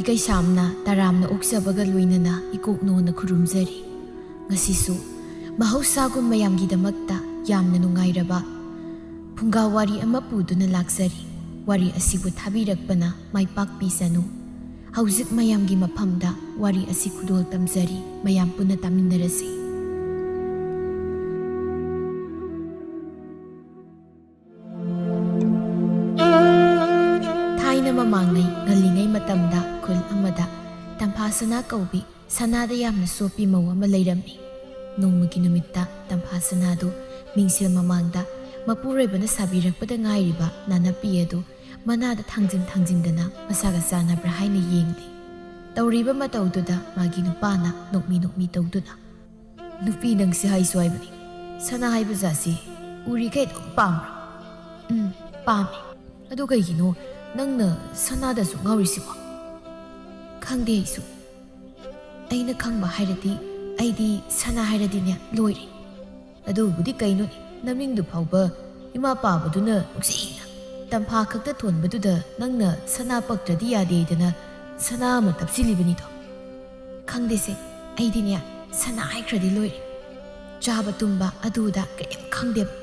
ꯏꯀꯩꯁꯥꯝꯅ ꯇꯔꯥꯝꯅ ꯑꯣꯛꯆꯕꯒ ꯂꯣꯏꯅꯅ ꯏꯀꯣꯛꯅꯣꯅ ꯈꯨꯔꯨꯝꯖꯔꯤ꯫ ꯉꯁꯤꯁꯨ ꯃꯍꯧꯁꯥꯒꯨꯝ ꯃꯌꯥꯝꯒꯤꯗꯃꯛꯇ ꯌꯥꯝꯅ ꯅꯨꯡꯉꯥꯏꯔꯕ ꯐꯨꯡꯒꯥ ꯋꯥꯔꯤ ꯑꯃ ꯄꯨꯗꯨꯅ ꯂꯥꯛꯆꯔꯤ꯫ ꯋꯥꯔꯤ ꯑꯁꯤꯕꯨ ꯊꯥꯕꯤꯔꯛꯄꯅ ꯃꯥꯏꯄꯥꯛꯄꯤꯁꯅꯨ꯫ ꯍꯧꯖꯤꯛ ꯃꯌꯥꯝꯒꯤ ꯃꯐꯝꯗ ꯋꯥꯔꯤ ꯑꯁꯤ ꯈꯨꯗꯣꯜ ꯇꯝꯖꯔꯤ꯫ ꯃꯌꯥꯝ ꯄꯨꯟꯅ ꯇꯥꯃꯤꯟꯅꯔꯁꯤ꯫ ꯊꯥꯏꯅ ꯃꯃꯥꯡꯉꯩ ꯉꯜꯂꯤꯉꯩ ꯃꯇꯝꯗ ꯈꯨꯜ ꯑꯃꯗ ꯇꯝꯐꯥ ꯁꯅꯥ ꯀꯧꯕꯤ ꯁꯅꯥꯗ ꯌꯥꯝꯅ ꯆꯣꯞꯄꯤ ꯃꯧ ꯑꯃ ꯂꯩꯔꯝꯃꯤ꯫ ꯅꯣꯡꯃꯒꯤ ꯅꯨꯃꯤꯠꯇ ꯇꯝꯐꯥ ꯁꯅꯥꯗꯨ ꯃꯤꯡꯁꯦꯜ ꯃꯃꯥꯡꯗ ꯃꯄꯨꯔꯣꯏꯕꯅ ꯁꯥꯕꯤꯔꯛꯄꯗ ꯉꯥꯏꯔꯤꯕ ꯅꯥꯅꯞꯄꯤ ꯑꯗꯨ ꯃꯅꯥꯗ ꯊꯥꯡꯖꯤꯟꯗꯅ ꯃꯁꯥꯒ ꯆꯥꯟꯅꯕ꯭ꯔꯥ ꯍꯥꯏꯅ ꯌꯦꯡꯂꯤ꯫ ꯇꯧꯔꯤꯕ ꯃꯇꯧꯗꯨꯗ ꯃꯥꯒꯤ ꯅꯨꯄꯥꯅ ꯅꯣꯛꯃꯤ ꯇꯧꯗꯨꯅ, "ꯅꯨꯄꯤ ꯅꯪꯁꯤ ꯍꯥꯏꯁꯨ ꯍꯥꯏꯕꯅꯤ, ꯁꯅꯥ ꯍꯥꯏꯕ ꯖꯥꯠꯁꯤ ꯎꯔꯤꯈꯩ ꯑꯗꯨꯝ ꯄꯥꯝꯕ꯭ꯔꯥ?" "ꯄꯥꯝꯃꯤ꯫ ꯑꯗꯨ ꯀꯩꯒꯤꯅꯣ ꯅꯪꯅ ꯁꯅꯥꯗꯁꯨ ꯉꯥꯎꯔꯤꯁꯤꯕꯣ?" "ꯈꯪꯗꯦ ꯑꯩꯁꯨ. ꯑꯩꯅ ꯈꯪꯕ ꯍꯥꯏꯔꯗꯤ ꯑꯩꯗꯤ ꯁꯅꯥ ꯍꯥꯏꯔꯗꯤꯅꯦ ꯂꯣꯏꯔꯦ." "ꯑꯗꯨꯕꯨꯗꯤ ꯀꯩꯅꯣꯅꯦ, ꯅꯃꯤꯡꯗꯨ ꯐꯥꯎꯕ ꯏꯃꯥ ꯄꯥꯕꯗꯨꯅ ꯅꯨꯡꯁꯤꯅ ꯇꯝꯐꯥ ꯈꯛꯇ ꯊꯣꯟꯕꯗꯨꯗ ꯅꯪꯅ ꯁꯅꯥ ꯄꯛꯇ꯭ꯔꯗꯤ ꯌꯥꯗꯦꯗꯅ ꯁꯅꯥ ꯑꯃ ꯇꯞꯁꯤꯜꯂꯤꯕꯅꯤꯗꯣ." "ꯈꯪꯗꯦꯁꯦ, ꯑꯩꯗꯤꯅꯦ ꯁꯅꯥ ꯍꯥꯏꯈ꯭ꯔꯗꯤ ꯂꯣꯏꯔꯦ. ꯆꯥꯕ ꯇꯨꯝꯕ ꯑꯗꯨꯗ ꯀꯔꯤꯝ ꯈꯪꯗꯦꯕ."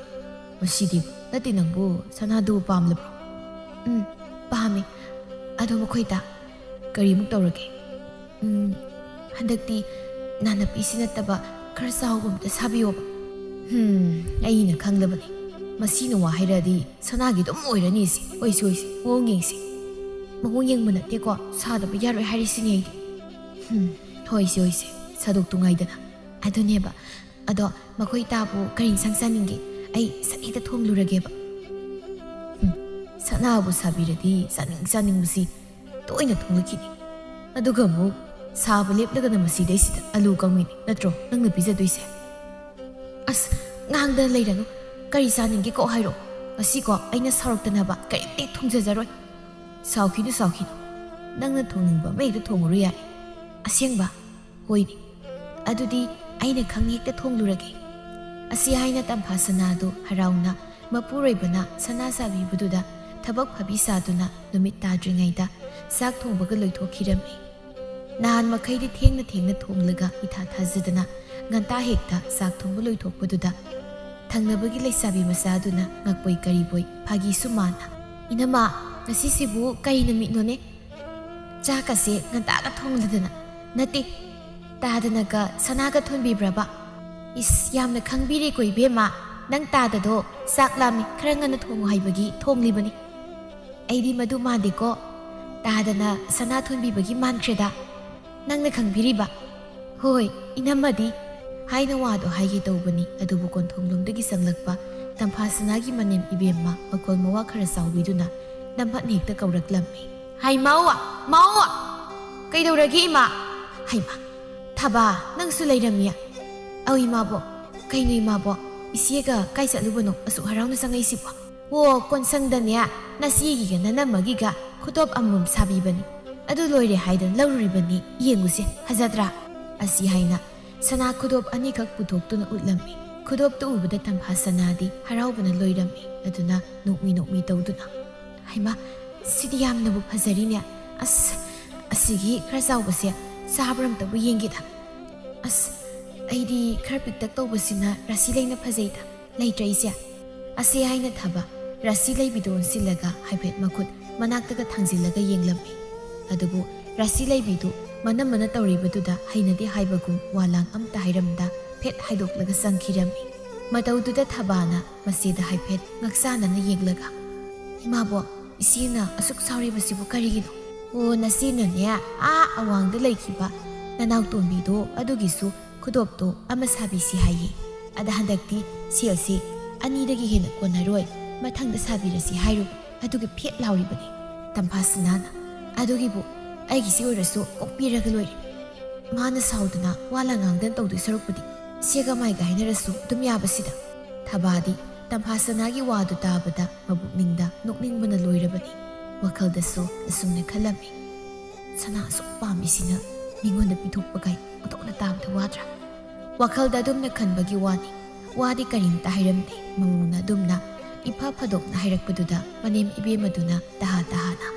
"ꯃꯁꯤꯗꯤ ꯅꯠꯇꯦ, ꯅꯪꯕꯨ ꯁꯅꯥꯗꯨ ꯄꯥꯝꯂꯕ꯭ꯔꯣ?" "ꯄꯥꯝꯃꯤ. ꯑꯗꯣ ꯃꯈꯣꯏꯗ ꯀꯔꯤꯃꯨꯛ ꯇꯧꯔꯒꯦ?" "ꯍꯟꯗꯛꯇꯤ ꯅꯥꯅꯞꯄꯤꯁꯤ ꯅꯠꯇꯕ ꯈꯔ ꯆꯥꯎꯕ ꯑꯝꯇ ꯁꯥꯕꯤꯌꯣꯕ." "ꯑꯩꯅ ꯈꯪꯂꯕꯅꯤ. ꯃꯁꯤꯅ ꯋꯥ ꯍꯥꯏꯔꯛꯑꯗꯤ ꯁꯅꯥꯒꯤ ꯑꯗꯨꯝ ꯑꯣꯏꯔꯅꯤ ꯁꯤ. ꯍꯣꯏꯁꯤ ꯃꯑꯣꯡ ꯌꯦꯡꯁꯤ." "ꯃꯑꯣꯡ ꯌꯦꯡꯕ ꯅꯠꯇꯦꯀꯣ, ꯁꯥꯗꯕ ꯌꯥꯔꯣꯏ ꯍꯥꯏꯔꯤꯁꯤꯅꯤ ꯑꯩꯗꯤ." ꯍꯣꯏꯁꯤ ꯁꯥꯗꯣꯛꯇꯨꯉꯥꯏꯗꯅ. ꯑꯗꯨꯅꯦꯕ. ꯑꯗꯣ ꯃꯈꯣꯏ ꯇꯥꯕꯨ ꯀꯔꯤ ꯏꯟꯁꯥꯡ ꯆꯥꯅꯤꯡꯒꯦ? ꯑꯩ ꯁꯠ ꯍꯦꯛꯇ ꯊꯣꯡꯂꯨꯔꯒꯦꯕ." "ꯁꯅꯥꯕꯨ ꯁꯥꯕꯤꯔꯗꯤ ꯆꯥꯅꯤꯡꯕꯁꯤ ꯇꯣꯏꯅ ꯊꯣꯡꯂꯛꯈꯤꯅꯤ. ꯑꯗꯨꯒ ꯑꯃꯨꯛ ꯁꯥꯕ ꯂꯦꯞꯂꯒꯅ ꯃꯁꯤꯗꯩꯁꯤꯗ ꯑꯂꯨ ꯀꯪꯃꯤꯅꯤ ꯅꯠꯇ꯭ꯔꯣ ꯅꯪꯅ ꯄꯤꯖꯗꯣꯏꯁꯦ?" "ꯑꯁ ꯉꯥꯡꯗꯅ ꯂꯩꯔꯅꯨ. ꯀꯔꯤ ꯆꯥꯅꯤꯡꯒꯦ ꯀꯣ ꯍꯥꯏꯔꯣ. ꯉꯁꯤꯀꯣ ꯑꯩꯅ ꯁꯥꯎꯔꯛꯇꯅꯕ ꯀꯔꯤꯝꯇ ꯊꯣꯡꯖꯔꯣꯏ." "ꯁꯥꯎꯈꯤꯅꯨ. ꯅꯪꯅ ꯊꯣꯡꯅꯤꯡꯕ ꯑꯃ ꯍꯦꯛꯇ ꯊꯣꯡꯉꯨꯔꯨ ꯌꯥꯏ." "ꯑꯁꯦꯡꯕ?" "ꯍꯣꯏꯅꯦ. ꯑꯗꯨꯗꯤ ꯑꯩꯅ ꯈꯪꯅ ꯍꯦꯛꯇ ꯊꯣꯡꯂꯨꯔꯒꯦ." ꯑꯁꯤ ꯍꯥꯏꯅ ꯇꯝꯐꯥ ꯁꯅꯥꯗꯨ ꯍꯔꯥꯎꯅ ꯃꯄꯨꯔꯣꯏꯕꯅ ꯁꯅꯥ ꯁꯥꯕꯤꯕꯗꯨꯗ ꯊꯕꯛ ꯐꯕꯤ ꯁꯥꯗꯨꯅ ꯅꯨꯃꯤꯠ ꯇꯥꯗ꯭ꯔꯤꯉꯩꯗ ꯆꯥꯛ ꯊꯣꯡꯕꯒ ꯂꯣꯏꯊꯣꯛꯈꯤꯔꯝꯃꯤ꯫ ꯅꯍꯥꯟ ꯃꯈꯩꯗꯤ ꯊꯦꯡꯅ ꯊꯣꯡꯂꯒ ꯏꯊꯥ ꯊꯥꯖꯗꯅ ꯉꯟꯇꯥ ꯍꯦꯛꯇ ꯆꯥꯛ ꯊꯣꯡꯕ ꯂꯣꯏꯊꯣꯛꯄꯗꯨꯗ ꯊꯪꯅꯕꯒꯤ ꯂꯩꯁꯥꯕꯤ ꯃꯆꯥꯗꯨꯅ ꯉꯛꯄꯣꯏ ꯀꯔꯤꯕꯣꯏ ꯐꯥꯒꯤꯁꯨ ꯃꯥꯅ, "ꯏꯅꯝꯃ, ꯉꯁꯤꯁꯤꯕꯨ ꯀꯔꯤ ꯅꯨꯃꯤꯠꯅꯣꯅꯦ? ꯆꯥꯛꯀꯁꯦ ꯉꯟꯇꯥꯒ ꯊꯣꯡꯂꯗꯅ, ꯅꯠꯇꯦ ꯇꯥꯗꯅꯒ ꯁꯅꯥꯒ ꯊꯣꯟꯕꯤꯕ꯭ꯔꯕ? ꯏꯁ, ꯌꯥꯝꯅ ꯈꯪꯕꯤꯔꯦꯀꯣ ꯏꯕꯦꯝꯃ. ꯅꯪ ꯇꯥꯗꯗꯣ ꯆꯥꯛ ꯂꯥꯝꯃꯤ ꯈꯔ ꯉꯟꯅ ꯊꯣꯡꯉꯨ ꯍꯥꯏꯕꯒꯤ ꯊꯣꯡꯂꯤꯕꯅꯤ." "ꯑꯩꯗꯤ ꯃꯗꯨ ꯃꯥꯟꯗꯦꯀꯣ. ꯇꯥꯗꯅ ꯁꯅꯥ ꯊꯣꯟꯕꯤꯕꯒꯤ ꯃꯥꯟꯈ꯭ꯔꯦꯗ. ꯅꯪꯅ ꯈꯪꯕꯤꯔꯤꯕ." "ꯍꯣꯏ ꯏꯅꯝꯃꯗꯤ" ꯍꯥꯏꯅ ꯋꯥꯗꯣ ꯍꯥꯏꯒꯦ ꯇꯧꯕꯅꯤ, ꯑꯗꯨꯕꯨ ꯀꯣꯟꯊꯣꯡꯂꯣꯝꯗꯒꯤ ꯆꯪꯂꯛꯄ ꯇꯝꯐꯥ ꯁꯅꯥꯒꯤ ꯃꯅꯦꯝ ꯏꯕꯦꯝꯃ ꯃꯈꯣꯜ ꯃꯋꯥ ꯈꯔ ꯆꯥꯎꯕꯤꯗꯨꯅ ꯅꯝꯍꯠꯅ ꯍꯦꯛꯇ ꯀꯧꯔꯛꯂꯝꯃꯤ꯫ "ꯍꯥꯏ ꯃꯥꯎꯋꯥ! ꯀꯩꯗꯧꯔꯒꯦ ꯏꯃꯥ?" "ꯍꯩꯃꯥ, ꯊꯕꯥ, ꯅꯪꯁꯨ ꯂꯩꯔꯝꯃꯤ." "ꯑꯧ ꯏꯃꯥꯕꯣ." "ꯀꯩꯅꯣ ꯏꯃꯥꯕꯣ, ꯏꯆꯦꯒ ꯀꯥꯏ ꯆꯠꯂꯨꯕꯅꯣ ꯑꯁꯨꯛ ꯍꯔꯥꯎꯅ ꯆꯪꯉꯛꯏꯁꯤꯕꯣ?" "ꯑꯣ, ꯀꯣꯟꯁꯪꯗꯅꯦ ꯅꯆꯦꯒꯤꯒ ꯅꯅꯝꯃꯒꯤꯒ ꯈꯨꯗꯣꯞ ꯑꯃꯃꯝ ꯁꯥꯕꯤꯕꯅꯤ. ꯑꯗꯨ ꯂꯣꯏꯔꯦ ꯍꯥꯏꯗꯅ ꯂꯧꯔꯨꯔꯤꯕꯅꯤ. ꯌꯦꯡꯉꯨꯁꯦ, ꯐꯖꯗ꯭ꯔꯥ?" ꯑꯁꯤ ꯍꯥꯏꯅ ꯁꯅꯥ ꯈꯨꯗꯣꯞ ꯑꯅꯤꯈꯛ ꯄꯨꯊꯣꯛꯇꯨꯅ ꯎꯠꯂꯝꯃꯤ꯫ ꯈꯨꯗꯣꯞꯇꯨ ꯎꯕꯗ ꯇꯝꯐꯥ ꯁꯅꯥꯗꯤ ꯍꯔꯥꯎꯕꯅ ꯂꯣꯏꯔꯝꯃꯤ꯫ ꯑꯗꯨꯅ ꯅꯣꯛꯃꯤ ꯇꯧꯗꯨꯅ, "ꯍꯩꯃꯥ, ꯁꯤꯗꯤ ꯌꯥꯝꯅꯕꯨ ꯐꯖꯔꯤꯅꯦ. ꯑꯁ, ꯑꯁꯤꯒꯤ ꯈꯔ ꯆꯥꯎꯕꯁꯦ ꯆꯥꯕ꯭ꯔꯥ ꯑꯝꯇꯕꯨ ꯌꯦꯡꯒꯦꯗ. ꯑꯁ, ꯑꯩꯗꯤ ꯈꯔ ꯄꯤꯛꯇꯛ ꯇꯧꯕꯁꯤꯅ ꯔꯥꯁꯤ ꯂꯩꯅ ꯐꯖꯩꯗ. ꯂꯩꯇ꯭ꯔ ꯏꯆꯦ?" ꯑꯁꯤ ꯍꯥꯏꯅ ꯊꯕ ꯔꯥꯁꯤ ꯂꯩꯕꯤꯗꯣ ꯑꯣꯟꯁꯤꯜꯂꯒ ꯍꯥꯏꯐꯦꯠ ꯃꯈꯨꯠ ꯃꯅꯥꯛꯇꯒ ꯊꯥꯡꯖꯤꯜꯂꯒ ꯌꯦꯡꯂꯝꯃꯤ꯫ ꯑꯗꯨꯕꯨ ꯔꯥꯁꯤ ꯂꯩꯕꯤꯗꯨ ꯃꯅꯝꯃꯅ ꯇꯧꯔꯤꯕꯗꯨꯗ ꯍꯩꯅꯗꯦ ꯍꯥꯏꯕꯒꯨꯝ ꯋꯥꯂꯥꯡ ꯑꯝꯇ ꯍꯥꯏꯔꯝꯗ ꯐꯦꯠ ꯍꯥꯏꯗꯣꯛꯂꯒ ꯆꯪꯈꯤꯔꯝꯃꯤ꯫ ꯃꯇꯧꯗꯨꯗ ꯊꯕꯥꯅ ꯃꯆꯦꯗ ꯍꯥꯏꯐꯦꯠ ꯉꯛꯆꯥꯅꯅ ꯌꯦꯡꯂꯒ, "ꯏꯃꯥꯕꯣ, ꯏꯆꯦꯅ ꯑꯁꯨꯛ ꯁꯥꯎꯔꯤꯕꯁꯤꯕꯨ ꯀꯔꯤꯒꯤꯅꯣ?" "ꯑꯣ, ꯅꯆꯦꯅꯅꯦ ꯑꯋꯥꯡꯗ ꯂꯩꯈꯤꯕ ꯅꯅꯥꯎꯇꯣꯟꯕꯤꯗꯣ ꯑꯗꯨꯒꯤꯁꯨ ꯈꯨꯗꯣꯞꯇꯣ ꯑꯃ ꯁꯥꯕꯤꯁꯤ ꯍꯥꯏꯌꯦ. ꯑꯗ ꯍꯟꯗꯛꯇꯤ ꯁꯦꯜꯁꯤ 2ꯗꯒꯤ ꯍꯦꯟꯅ ꯀꯣꯟꯅꯔꯣꯏ, ꯃꯊꯪꯗ ꯁꯥꯕꯤꯔꯁꯤ ꯍꯥꯏꯔꯨꯕ ꯑꯗꯨꯒꯤ ꯐꯦꯠ ꯂꯥꯎꯔꯤꯕꯅꯤ." ꯇꯝꯐꯥ ꯁꯅꯥꯅ, "ꯑꯗꯨꯒꯤꯕꯨ ꯑꯩꯒꯤꯁꯤ ꯑꯣꯏꯔꯁꯨ ꯀꯣꯛꯄꯤꯔꯒ ꯂꯣꯏꯔꯦ. ꯃꯥꯅ ꯁꯥꯎꯗꯅ ꯋꯥꯂ ꯉꯥꯡꯗꯅ ꯇꯧꯗꯣꯏ ꯁꯔꯨꯛꯄꯨꯗꯤ ꯏꯆꯦꯒ ꯃꯥꯏꯒ ꯍꯥꯏꯅꯔꯁꯨ ꯑꯗꯨꯝ ꯌꯥꯕꯁꯤꯗ." ꯊꯕꯥꯗꯤ ꯇꯝꯐꯥ ꯁꯅꯥꯒꯤ ꯋꯥꯗꯨ ꯇꯥꯕꯗ ꯃꯕꯨꯛꯅꯤꯡꯗ ꯅꯣꯛꯅꯤꯡꯕꯅ ꯂꯣꯏꯔꯕꯅꯤ꯫ ꯋꯥꯈꯜꯗꯁꯨ ꯑꯁꯨꯝꯅ ꯈꯜꯂꯝꯃꯤ, "ꯁꯅꯥ ꯑꯁꯨꯛ ꯄꯥꯝꯃꯤꯁꯤꯅ ꯃꯤꯉꯣꯟꯗ ꯄꯤꯊꯣꯛꯄꯒꯥꯏ ꯑꯣꯟꯊꯣꯛꯅ ꯇꯥꯕꯗ ꯋꯥꯗ꯭ꯔꯥ?" ꯋꯥꯈꯜꯗ ꯑꯗꯨꯝꯅ ꯈꯟꯕꯒꯤ ꯋꯥꯅꯤ꯫ ꯋꯥꯗꯤ ꯀꯔꯤꯝꯇ ꯍꯥꯏꯔꯝꯗꯦ꯫ ꯃꯉꯣꯟꯗ ꯑꯗꯨꯝꯅ ꯏꯐ ꯐꯗꯣꯛꯅ ꯍꯥꯏꯔꯛꯄꯗꯨꯗ ꯃꯅꯦꯝ ꯏꯕꯦꯝꯃꯗꯨꯅ ꯇꯍꯥꯅ,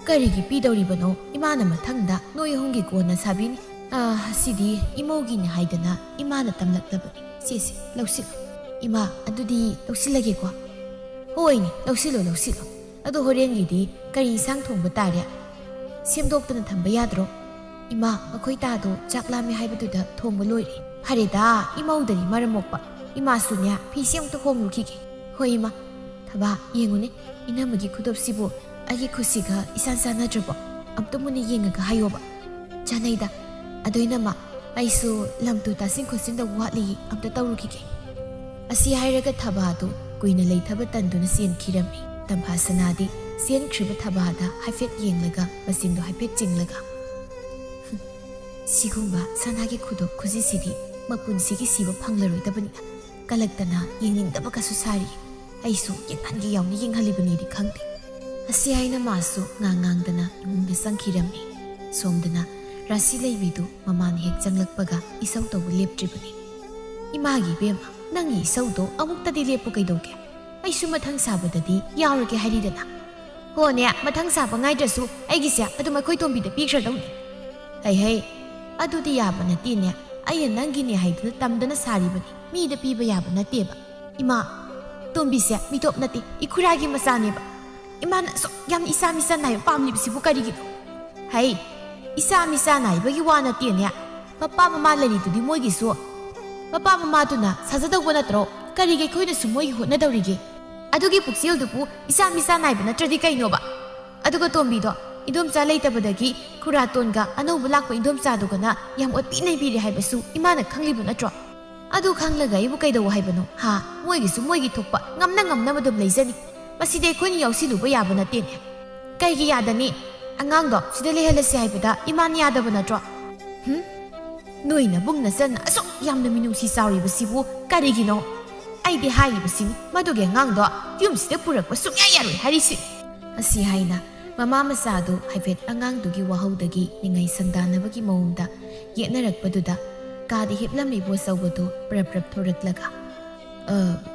ꯀꯔꯤꯒꯤ ꯄꯤꯗꯧꯔꯤꯕꯅꯣ? ꯏꯃꯥꯅ ꯃꯊꯪꯗ ꯅꯣꯏ ꯑꯍꯨꯝꯒꯤ ꯀꯣꯟꯅ ꯁꯥꯕꯤꯅꯤ. ꯁꯤꯗꯤ ꯏꯃꯧꯒꯤꯅꯤ ꯍꯥꯏꯗꯅ ꯏꯃꯥꯅ ꯇꯝꯂꯛꯂꯕꯅꯤ. ꯁꯦ ꯂꯧꯁꯤꯜꯂꯣ. ꯏꯃꯥ, ꯑꯗꯨꯗꯤ ꯂꯧꯁꯤꯜꯂꯒꯦꯀꯣ? ꯍꯣꯏꯅꯦ, ꯂꯧꯁꯤꯜꯂꯣ. ꯑꯗꯣ ꯍꯣꯔꯦꯟꯒꯤꯗꯤ ꯀꯔꯤ ꯏꯟꯁꯥꯡ ꯊꯣꯡꯕ ꯇꯥꯔꯦ? ꯁꯦꯝꯗꯣꯛꯇꯅ ꯊꯝꯕ ꯌꯥꯗ꯭ꯔꯣ? ꯏꯃꯥ, ꯑꯩꯈꯣꯏ ꯇꯥꯗꯣ ꯆꯥꯛ ꯂꯥꯝꯃꯦ ꯍꯥꯏꯕꯗꯨꯗ ꯊꯣꯡꯕ ꯂꯣꯏꯔꯦ. ꯐꯔꯦꯗ, ꯏꯃꯧꯗꯗꯤ ꯃꯔꯝ ꯃꯣꯛꯄ. ꯏꯃꯥꯁꯨꯅꯦ, ꯐꯤꯁꯦ ꯑꯃꯨꯛꯇ ꯍꯣꯡꯂꯨꯈꯤꯒꯦ. ꯍꯣꯏ ꯏꯃꯥ. ꯊꯕꯥ, ꯌꯦꯡꯉꯨꯅꯦ, ꯏꯅꯝꯃꯒꯤ ꯈꯨꯗꯣꯞꯁꯤꯕꯨ ꯑꯩꯒꯤ ꯈꯨꯠꯁꯤꯒ ꯏꯆꯥꯟ ꯆꯥꯟꯅꯗ꯭ꯔꯕꯣ? ꯑꯝꯇ ꯃꯨꯟꯅ ꯌꯦꯡꯉꯒ ꯍꯥꯏꯌꯣꯕ. ꯆꯥꯅꯩꯗ. ꯑꯗꯣ ꯏꯅꯝꯃ, ꯑꯩꯁꯨ ꯂꯝꯇꯨ ꯇꯥꯁꯤꯟ ꯈꯣꯠꯆꯤꯟꯗ ꯋꯥꯠꯂꯤ, ꯑꯝꯇ ꯇꯧꯔꯨꯈꯤꯒꯦ. ꯑꯁꯤ ꯍꯥꯏꯔꯒ ꯊꯕꯥꯗꯨ ꯀꯨꯏꯅ ꯂꯩꯊꯕ ꯇꯟꯗꯨꯅ ꯆꯦꯟꯈꯤꯔꯝꯃꯤ. ꯇꯝꯐꯥꯁꯅꯥꯗꯤ ꯆꯦꯟꯈ꯭ꯔꯤꯕ ꯊꯕꯥꯗ ꯍꯥꯏꯐꯦꯠ ꯌꯦꯡꯂꯒ ꯃꯆꯤꯟꯗꯣ ꯍꯥꯏꯐꯦꯠ ꯆꯤꯡꯂꯒ, ꯁꯤꯒꯨꯝꯕ ꯁꯅꯥꯒꯤ ꯈꯨꯗꯣꯞ ꯈꯨꯖꯤꯁꯤꯗꯤ ꯃꯄꯨꯟꯁꯤꯒꯤ ꯁꯤꯕ ꯐꯪꯂꯔꯣꯏꯗꯕꯅꯤꯅ ꯀꯜꯂꯛꯇꯅ ꯌꯦꯡꯅꯤꯡꯗꯕꯒꯁꯨ ꯁꯥꯔꯤ. ꯑꯩꯁꯨ ꯌꯦꯡꯍꯟꯒꯦ ꯌꯥꯎꯅ ꯌꯦꯡꯍꯜꯂꯤꯕꯅꯤꯗꯤ ꯈꯪꯗꯦ. ꯑꯁꯤ ꯍꯥꯏꯅ ꯃꯥꯁꯨ ꯉꯥꯡꯗꯅ ꯏꯃꯨꯡꯗ ꯆꯪꯈꯤꯔꯝꯃꯤ. ꯁꯣꯝꯗꯅ ꯔꯥꯁꯤ ꯂꯩꯕꯤꯗꯨ ꯃꯃꯥꯅ ꯍꯦꯛ ꯆꯪꯂꯛꯄꯒ ꯏꯁꯧ ꯇꯧꯕ ꯂꯦꯞꯇ꯭ꯔꯤꯕꯅꯤ. ꯏꯃꯥꯒꯤ ꯏꯕꯦꯝꯃ, ꯅꯪꯒꯤ ꯏꯁꯧꯗꯣ ꯑꯃꯨꯛꯇꯗꯤ ꯂꯦꯞꯄꯨ ꯀꯩꯗꯧꯒꯦ? ꯑꯩꯁꯨ ꯃꯊꯪ ꯁꯥꯕꯗꯗꯤ ꯌꯥꯎꯔꯒꯦ ꯍꯥꯏꯔꯤꯗꯅ. ꯍꯣꯅꯦ, ꯃꯊꯪ ꯁꯥꯕ ꯉꯥꯏꯗ꯭ꯔꯁꯨ ꯑꯩꯒꯤꯁꯦ ꯑꯗꯨꯝ ꯑꯩꯈꯣꯏ ꯇꯣꯝꯕꯤꯗ ꯄꯤꯈ꯭ꯔꯗꯧꯅꯤ. ꯍꯩ, ꯑꯗꯨꯗꯤ ꯌꯥꯕ ꯅꯠꯇꯦꯅꯦ. ꯑꯩꯅ ꯅꯪꯒꯤꯅꯦ ꯍꯥꯏꯗꯨꯅ ꯇꯝꯗꯅ ꯁꯥꯔꯤꯕꯅꯤ. ꯃꯤꯗ ꯄꯤꯕ ꯌꯥꯕ ꯅꯠꯇꯦꯕ. ꯏꯃꯥ, ꯇꯣꯝꯕꯤꯁꯦ ꯃꯤꯇꯣꯞ ꯅꯠꯇꯦ, ꯏꯈꯨꯔꯥꯒꯤ ꯃꯆꯥꯅꯦꯕ. ꯏꯃꯥꯅ ꯑꯁꯨꯛ ꯌꯥꯝꯅ ꯏꯆꯥ ꯃꯤꯆꯥ ꯅꯥꯏꯕ ꯄꯥꯝꯂꯤꯕꯁꯤꯕꯨ ꯀꯔꯤꯒꯤꯅꯣ? ꯍꯩ, ꯏꯆꯥ ꯃꯤꯆꯥ ꯅꯥꯏꯕꯒꯤ ꯋꯥ ꯅꯠꯇꯦꯅꯦ. ꯃꯄꯥ ꯃꯃꯥ ꯂꯩꯔꯤꯗꯨꯗꯤ ꯃꯣꯏꯒꯤꯁꯨ. ꯃꯄꯥ ꯃꯃꯥꯗꯨꯅ ꯁꯥꯖꯗꯧꯕ ꯅꯠꯇ꯭ꯔꯣ? ꯀꯔꯤꯒꯤ ꯑꯩꯈꯣꯏꯅꯁꯨ ꯃꯣꯏꯒꯤ ꯍꯣꯠꯅꯗꯧꯔꯤꯒꯦ? ꯑꯗꯨꯒꯤ ꯄꯨꯛꯆꯦꯜꯗꯨꯕꯨ ꯏꯆꯥ ꯃꯤꯆꯥ ꯅꯥꯏꯕ ꯅꯠꯇ꯭ꯔꯗꯤ ꯀꯩꯅꯣꯕ? ꯑꯗꯨꯒ ꯇꯣꯝꯕꯤꯗꯣ ꯏꯟꯗꯣꯝꯆꯥ ꯂꯩꯇꯕꯗꯒꯤ ꯈꯨꯔꯥꯇꯣꯟꯒ ꯑꯅꯧꯕ ꯂꯥꯛꯄ ꯏꯟꯗꯣꯝꯆꯥꯗꯨꯒꯅ ꯌꯥꯝ ꯑꯣꯠꯄꯤ ꯅꯩꯕꯤꯔꯦ ꯍꯥꯏꯕꯁꯨ ꯏꯃꯥꯅ ꯈꯪꯂꯤꯕ ꯅꯠꯇ꯭ꯔꯣ? ꯑꯗꯨ ꯈꯪꯂꯒ ꯑꯩꯕꯨ ꯀꯩꯗꯧ ꯍꯥꯏꯕꯅꯣ? ꯃꯣꯏꯒꯤꯁꯨ ꯃꯣꯏꯒꯤ ꯊꯣꯛꯄ ꯉꯝꯅꯕ ꯑꯗꯨꯝ ꯂꯩꯖꯅꯤ. ꯃꯁꯤꯗꯤ ꯑꯩꯈꯣꯏꯅ ꯌꯥꯎꯁꯤꯜꯂꯨꯕ ꯌꯥꯕ ꯅꯠꯇꯦꯅꯦ. ꯀꯩꯒꯤ ꯌꯥꯗꯅꯤ? ꯑꯉꯥꯡꯗꯣ ꯁꯤꯗ ꯂꯩꯍꯜꯂꯁꯤ ꯍꯥꯏꯕꯗ ꯏꯃꯥꯅ ꯌꯥꯗꯕ ꯅꯠꯇ꯭ꯔꯣ? ꯅꯣꯏ ꯅꯕꯨꯡ ꯅꯆꯟꯅ ꯑꯁꯨꯛ ꯌꯥꯝꯅ ꯃꯤꯅꯨꯡꯁꯤ ꯆꯥꯎꯔꯤꯕꯁꯤꯕꯨ ꯀꯔꯤꯒꯤꯅꯣ? ꯑꯩꯗꯤ ꯍꯥꯏꯔꯤꯕꯁꯤꯅꯤ, ꯃꯗꯨꯒꯤ ꯑꯉꯥꯡꯗꯣ ꯌꯨꯝꯁꯤꯗ ꯄꯨꯔꯛꯄ ꯁꯨꯡꯌꯥ ꯌꯥꯔꯣꯏ ꯍꯥꯏꯔꯤꯁꯤ. ꯑꯁꯤ ꯍꯥꯏꯅ ꯃꯃꯥ ꯃꯆꯥꯗꯨ ꯍꯥꯏꯐꯦꯠ ꯑꯉꯥꯡꯗꯨꯒꯤ ꯋꯥꯍꯧꯗꯒꯤ ꯅꯤꯡꯉꯩ ꯁꯪꯗꯥꯅꯕꯒꯤ ꯃꯑꯣꯡꯗ ꯌꯦꯠꯅꯔꯛꯄꯗꯨꯗ ꯀꯥꯗ ꯍꯤꯞꯂꯝꯃꯤ ꯏꯕꯣꯆꯧꯕꯗꯨ ꯄ꯭ꯔꯞ ꯊꯣꯔꯛꯂꯒ,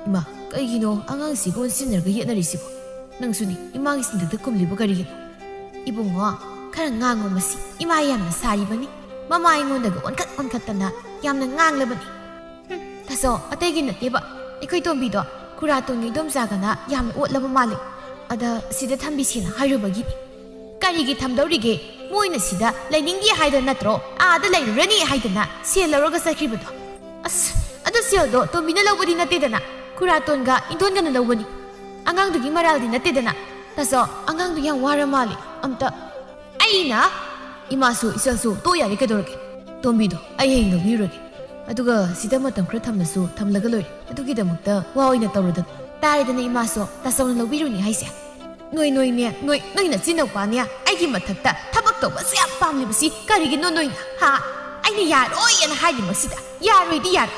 ꯏꯃꯥ, ꯀꯩꯒꯤꯅꯣ ꯑꯉꯥꯡꯁꯤꯒ ꯑꯣꯟꯁꯤꯟꯅꯔꯒ ꯌꯦꯠꯅꯔꯤꯁꯤꯕꯣ? ꯅꯪꯁꯨꯅꯤ ꯏꯃꯥꯒꯤ ꯁꯤꯟꯗꯛꯇ ꯀꯨꯝꯂꯤꯕ ꯀꯔꯤꯒꯤꯅꯣ? ꯏꯕꯨꯡꯉꯣ, ꯈꯔ ꯉꯥꯡꯉꯣ ꯃꯁꯤ. ꯏꯃꯥ ꯌꯥꯝꯅ ꯁꯥꯔꯤꯕꯅꯤ. ꯃꯃꯥ ꯑꯩꯉꯣꯟꯗꯒ ꯑꯣꯟꯈꯠꯇꯅ ꯌꯥꯝꯅ ꯉꯥꯡꯂꯕꯅꯤ. ꯇꯥꯆꯧ, ꯑꯇꯩꯒꯤ ꯅꯠꯇꯦꯕ. ꯑꯩꯈꯣꯏ ꯇꯣꯝꯕꯤꯗꯣ ꯈꯨꯔꯥꯇꯣꯟꯒꯤ ꯏꯟꯗꯣꯝꯆꯥꯒꯅ ꯌꯥꯝꯅ ꯑꯣꯠꯂꯕ ꯃꯥꯜꯂꯤ. ꯑꯗ ꯁꯤꯗ ꯊꯝꯕꯤꯁꯦꯅ ꯍꯥꯏꯔꯨꯕꯒꯤꯅꯤ. ꯀꯔꯤꯒꯤ ꯊꯝꯗꯧꯔꯤꯒꯦ? ꯃꯣꯏꯅ ꯁꯤꯗ ꯂꯩꯅꯤꯡꯗꯦ ꯍꯥꯏꯗꯅ ꯅꯠꯇ꯭ꯔꯣ ꯑꯥꯗ ꯂꯩꯔꯨꯔꯅꯤ ꯍꯥꯏꯗꯅ ꯁꯦꯜ ꯂꯧꯔꯒ ꯆꯠꯈ꯭ꯔꯤꯕꯗꯣ? ꯑꯗꯨ ꯁꯦꯜꯗꯣ ꯇꯣꯝꯕꯤꯅ ꯂꯧꯕꯗꯤ ꯅꯠꯇꯦꯗꯅ, ꯈꯨꯔꯥꯇꯣꯟꯒ ꯏꯟꯗꯣꯟꯒꯅ ꯂꯧꯕꯅꯤ. ꯑꯉꯥꯡꯗꯨꯒꯤ ꯃꯔꯥꯜꯗꯤ ꯅꯠꯇꯦꯗꯅ. ꯇꯥꯆꯧ, ꯑꯉꯥꯡꯗꯨ ꯌꯥꯝ ꯋꯥꯔ ꯃꯥꯜꯂꯤ. ꯑꯩꯅ ꯏꯃꯥꯁꯨ ꯏꯆꯜꯁꯨ ꯇꯣ ꯌꯥꯔꯦ ꯀꯩꯗꯧꯔꯒꯦ? ꯇꯣꯝꯕꯤꯗꯣ ꯑꯩ ꯍꯌꯦꯡ ꯂꯧꯕꯤꯔꯨꯔꯒꯦ. ꯑꯗꯨꯒ ꯁꯤꯗ ꯃꯇꯝ ꯈꯔ ꯊꯝꯂꯁꯨ ꯊꯝꯂꯒ ꯂꯣꯏꯔꯦ. ꯑꯗꯨꯒꯤꯗꯃꯛꯇ ꯋꯥ ꯑꯣꯏꯅ ꯇꯧꯔꯗꯅ. ꯇꯥꯔꯦꯗꯅ ꯏꯃꯥꯁꯨ, ꯇꯥꯆꯧꯅ ꯂꯧꯕꯤꯔꯨꯅꯤ ꯍꯥꯏꯁꯦ. ꯅꯣꯏ ꯅꯆꯤꯟꯅꯧꯄꯥꯅꯦ ꯑꯩꯒꯤ ꯃꯊꯛꯇ ꯊꯕꯛ ꯇꯧꯕꯁꯨ ꯌꯥꯝ ꯄꯥꯝꯂꯤꯕꯁꯤ ꯀꯔꯤꯒꯤꯅꯣ ꯅꯣꯏꯅ? ꯑꯩꯅ ꯌꯥꯔꯣꯏꯅ ꯍꯥꯏꯔꯤꯃꯛꯁꯤꯗ ꯌꯥꯔꯣꯏꯗꯤ ꯌꯥꯔꯦ.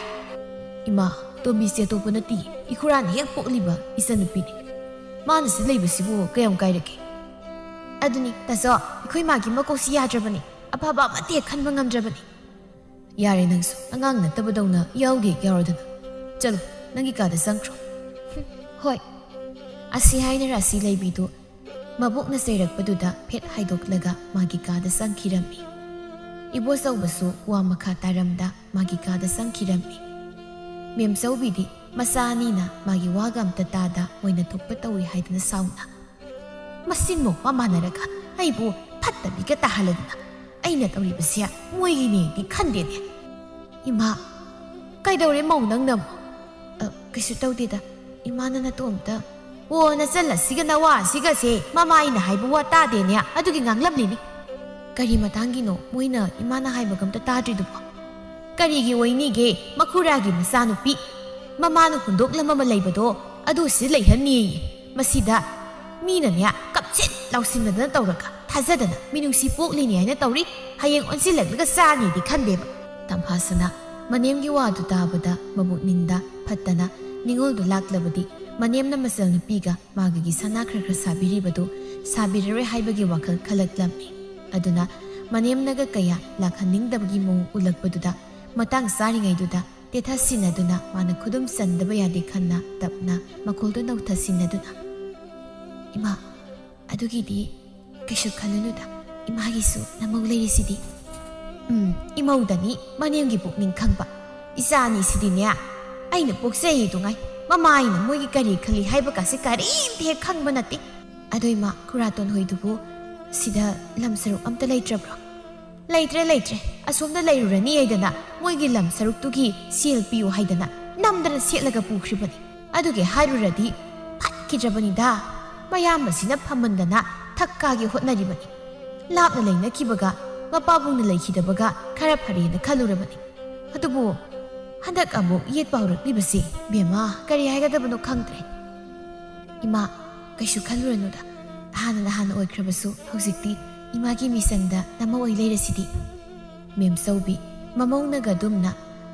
ꯏꯃꯥ, ꯇꯣꯝꯕꯤꯁꯦ ꯑꯇꯣꯞꯄ ꯅꯠꯇꯦ. ꯏꯈꯨꯔꯥꯅ ꯍꯦꯛ ꯄꯣꯛꯂꯤꯕ ꯏꯆꯟꯅꯨꯄꯤꯅꯤ. ꯃꯥꯅ ꯁꯤ ꯂꯩꯕꯁꯤꯕꯨ ꯀꯌꯥꯝ ꯀꯥꯏꯔꯒꯦ? ꯑꯗꯨꯅꯤ ꯇꯥꯆꯧ, ꯑꯩꯈꯣꯏ ꯃꯥꯒꯤ ꯃꯀꯣꯛꯁꯤ ꯌꯥꯗ꯭ꯔꯕꯅꯤ. ꯑꯐꯕ ꯑꯃꯠꯇ ꯍꯦꯛ ꯈꯟꯕ ꯉꯝꯗ꯭ꯔꯕꯅꯤ. ꯌꯥꯔꯦ ꯅꯪꯁꯨ ꯑꯉꯥꯡ ꯅꯠꯇꯕꯗꯧꯅ ꯌꯥꯎꯒꯦ ꯌꯥꯎꯔꯗꯅ. ꯆꯠꯂꯣ, ꯅꯪꯒꯤ ꯀꯥꯗ ꯆꯪꯈ꯭ꯔꯣ. ꯍꯣꯏ. ꯑꯁꯤ ꯍꯥꯏꯅ ꯔꯥꯁꯤ ꯂꯩꯕꯤꯗꯨ ꯃꯕꯣꯛꯅ ꯆꯩꯔꯛꯄꯗꯨꯗ ꯐꯦꯠ ꯍꯥꯏꯗꯣꯛꯂꯒ ꯃꯥꯒꯤ ꯀꯥꯗ ꯆꯪꯈꯤꯔꯝꯃꯤ. ꯏꯕꯣꯆꯧꯕꯁꯨ ꯋꯥ ꯃꯈꯥ ꯇꯥꯔꯝꯗ ꯃꯥꯒꯤ ꯀꯥꯗ ꯆꯪꯈꯤꯔꯝꯃꯤ. ꯃꯦꯝꯆꯧꯕꯤꯗꯤ ꯃꯆꯥ ꯑꯅꯤꯅ ꯃꯥꯒꯤ ꯋꯥꯒ ꯑꯝꯇ ꯇꯥꯗ ꯃꯣꯏꯅ ꯊꯣꯛꯄ ꯇꯧꯏ ꯍꯥꯏꯗꯅ ꯁꯥꯎꯅ, ꯃꯆꯤꯟ ꯃꯧꯄꯥ ꯃꯥꯟꯅꯔꯒ ꯑꯩꯕꯨ ꯐꯠꯇꯕꯤꯒ ꯇꯥꯍꯜꯂꯗꯅ ꯑꯩꯅ ꯇꯧꯔꯤꯕꯁꯦ ꯃꯣꯏꯒꯤꯅꯦꯗꯤ ꯈꯟꯗꯦꯅꯦ. ꯏꯃꯥ, ꯀꯩꯗꯧꯔꯦ ꯃꯧ ꯅꯪꯅ? ꯀꯩꯁꯨ ꯇꯧꯗꯦꯗ. ꯏꯃꯥꯅ ꯅꯇꯣꯝꯇ ꯅꯆꯜ ꯑꯁꯤꯒ ꯅꯋꯥ ꯑꯁꯤꯒꯁꯦ ꯃꯃꯥ ꯑꯩꯅ ꯍꯥꯏꯕ ꯋꯥ ꯇꯥꯗꯦꯅꯦ, ꯑꯗꯨꯒꯤ ꯉꯥꯡꯂꯝꯂꯤꯅꯤ. ꯀꯔꯤ ꯃꯇꯥꯡꯒꯤꯅꯣ ꯃꯣꯏꯅ ꯏꯃꯥꯅ ꯍꯥꯏꯕꯒ ꯑꯝꯇ ꯇꯥꯗ꯭ꯔꯤꯗꯨꯕꯣ? ꯀꯔꯤꯒꯤ ꯑꯣꯏꯅꯤꯒꯦ? ꯃꯈꯨꯔꯥꯒꯤ ꯃꯆꯥꯅꯨꯄꯤ ꯃꯃꯥꯅ ꯍꯨꯟꯗꯣꯛꯂꯝꯃ ꯂꯩꯕꯗꯣ ꯑꯗꯨ ꯁꯤ ꯂꯩꯍꯟꯅꯤꯌꯦ. ꯃꯁꯤꯗ ꯃꯤꯅꯅꯦ ꯀꯞꯁꯤꯟ ꯂꯥꯎꯁꯤꯟꯅꯗꯅ ꯇꯧꯔꯒ ꯊꯥꯖꯗꯅ ꯃꯤꯅꯨꯡꯁꯤ ꯄꯣꯛꯂꯤꯅꯤ ꯍꯥꯏꯅ ꯇꯧꯔꯤ. ꯍꯌꯦꯡ ꯑꯣꯟꯁꯤꯜꯂꯛꯂꯒ ꯆꯥꯅꯤꯗꯤ ꯈꯟꯗꯦꯕ. ꯇꯝꯐꯥꯁꯅ ꯃꯅꯦꯝꯒꯤ ꯋꯥꯗꯨ ꯇꯥꯕꯗ ꯃꯕꯨꯛꯅꯤꯡꯗ ꯐꯠꯇꯅ ꯅꯤꯡꯉꯣꯜꯗꯨ ꯂꯥꯛꯂꯕꯗꯤ ꯃꯅꯦꯝꯅ ꯃꯆꯜ ꯅꯨꯄꯤꯒ ꯃꯥꯒꯒꯤ ꯁꯅꯥ ꯈꯔ ꯁꯥꯕꯤꯔꯤꯕꯗꯨ ꯁꯥꯕꯤꯔꯔꯣꯏ ꯍꯥꯏꯕꯒꯤ ꯋꯥꯈꯜ ꯈꯜꯂꯛꯂꯝꯃꯤ. ꯑꯗꯨꯅ ꯃꯅꯦꯝꯅꯒ ꯀꯌꯥ ꯂꯥꯛꯍꯟꯅꯤꯡꯗꯕꯒꯤ ꯃꯑꯣꯡ ꯎꯠꯂꯛꯄꯗꯨꯗ ꯃꯇꯥꯡ ꯆꯥꯔꯤꯉꯩꯗꯨꯗ ꯇꯦꯊꯥ ꯁꯤꯟꯅꯗꯨꯅ ꯃꯥꯅ ꯈꯨꯗꯨꯝ ꯆꯟꯗꯕ ꯌꯥꯗꯦ ꯈꯟꯅ ꯇꯞꯅ ꯃꯈꯣꯜꯗꯨ ꯅꯧꯊ ꯁꯤꯟꯅꯗꯨꯅ, ꯏꯃꯥ, ꯑꯗꯨꯒꯤꯗꯤ ꯀꯩꯁꯨ ꯈꯜꯂꯨꯅꯨꯗ ꯏꯃꯥꯒꯤꯁꯨ ꯅꯃꯧ ꯂꯩꯔꯤꯁꯤꯗꯤ ꯏꯃꯧꯗꯅꯤ ꯃꯅꯦꯝꯒꯤ ꯄꯨꯛꯅꯤꯡ ꯈꯪꯕ ꯏꯆꯥꯅꯤꯁꯤꯗꯤꯅꯦ ꯑꯩꯅ ꯄꯣꯛꯆꯩꯗꯨꯉꯥꯏ ꯃꯃꯥꯏꯅ ꯃꯣꯏꯒꯤ ꯀꯔꯤ ꯈꯜꯂꯤ ꯍꯥꯏꯕꯀꯥꯁꯦ ꯀꯔꯤꯝꯇ ꯍꯦꯛ ꯈꯪꯕ ꯅꯠꯇꯦ ꯑꯗꯣ ꯏꯃꯥ ꯈꯨꯔꯥꯇꯣꯟ ꯍꯣꯏꯗꯨꯕꯨ ꯁꯤꯗ ꯂꯝ ꯁꯔꯨꯛ ꯑꯝꯇ ꯂꯩꯇ꯭ꯔꯕ꯭ꯔꯣ ꯂꯩꯇ꯭ꯔꯦ ꯑꯁꯣꯝꯗ ꯂꯩꯔꯨꯔꯅꯤ ꯍꯥꯏꯗꯅ ꯃꯣꯏꯒꯤ ꯂꯝ ꯁꯔꯨꯛꯇꯨꯒꯤ ꯁꯦꯜ ꯄꯤꯌꯨ ꯍꯥꯏꯗꯅ ꯅꯝꯗꯅ ꯁꯦꯠꯂꯒ ꯄꯨꯈ꯭ꯔꯤꯕꯅꯤ ꯑꯗꯨꯒꯤ ꯍꯥꯏꯔꯨꯔꯗꯤ ꯐꯠꯈꯤꯗ꯭ꯔꯕꯅꯤꯗ ꯃꯌꯥꯝ ꯑꯁꯤꯅ ꯐꯝꯃꯟꯗꯅ ꯊꯛꯀꯥꯒꯤ ꯍꯣꯠꯅꯔꯤꯕꯅꯤ ꯂꯥꯞꯅ ꯂꯩꯅꯈꯤꯕꯒ ꯃꯄꯥꯕꯨꯡꯅ ꯂꯩꯈꯤꯗꯕꯒ ꯈꯔ ꯐꯔꯦꯅ ꯈꯜꯂꯨꯔꯕꯅꯤ ꯑꯗꯨꯕꯨ ꯍꯟꯗꯛ ꯑꯃꯨꯛ ꯌꯦꯠꯄ ꯍꯧꯔꯛꯂꯤꯕꯁꯤ ꯕꯦꯝꯃ ꯀꯔꯤ ꯍꯥꯏꯒꯗꯕꯅꯣ ꯈꯪꯗ꯭ꯔꯦ ꯏꯃꯥ ꯀꯩꯁꯨ ꯈꯜꯂꯨꯔꯅꯨꯗ ꯍꯥꯟꯅ ꯑꯣꯏꯈ꯭ꯔꯕꯁꯨ ꯍꯧꯖꯤꯛꯇꯤ ꯏꯃꯥꯒꯤ ꯃꯤꯁꯪꯗ ꯅꯃꯧ ꯑꯣꯏ ꯂꯩꯔꯁꯤꯗꯤ ꯃꯦꯝꯆꯧꯕꯤ ꯃꯃꯧꯅꯒ ꯑꯗꯨꯝꯅ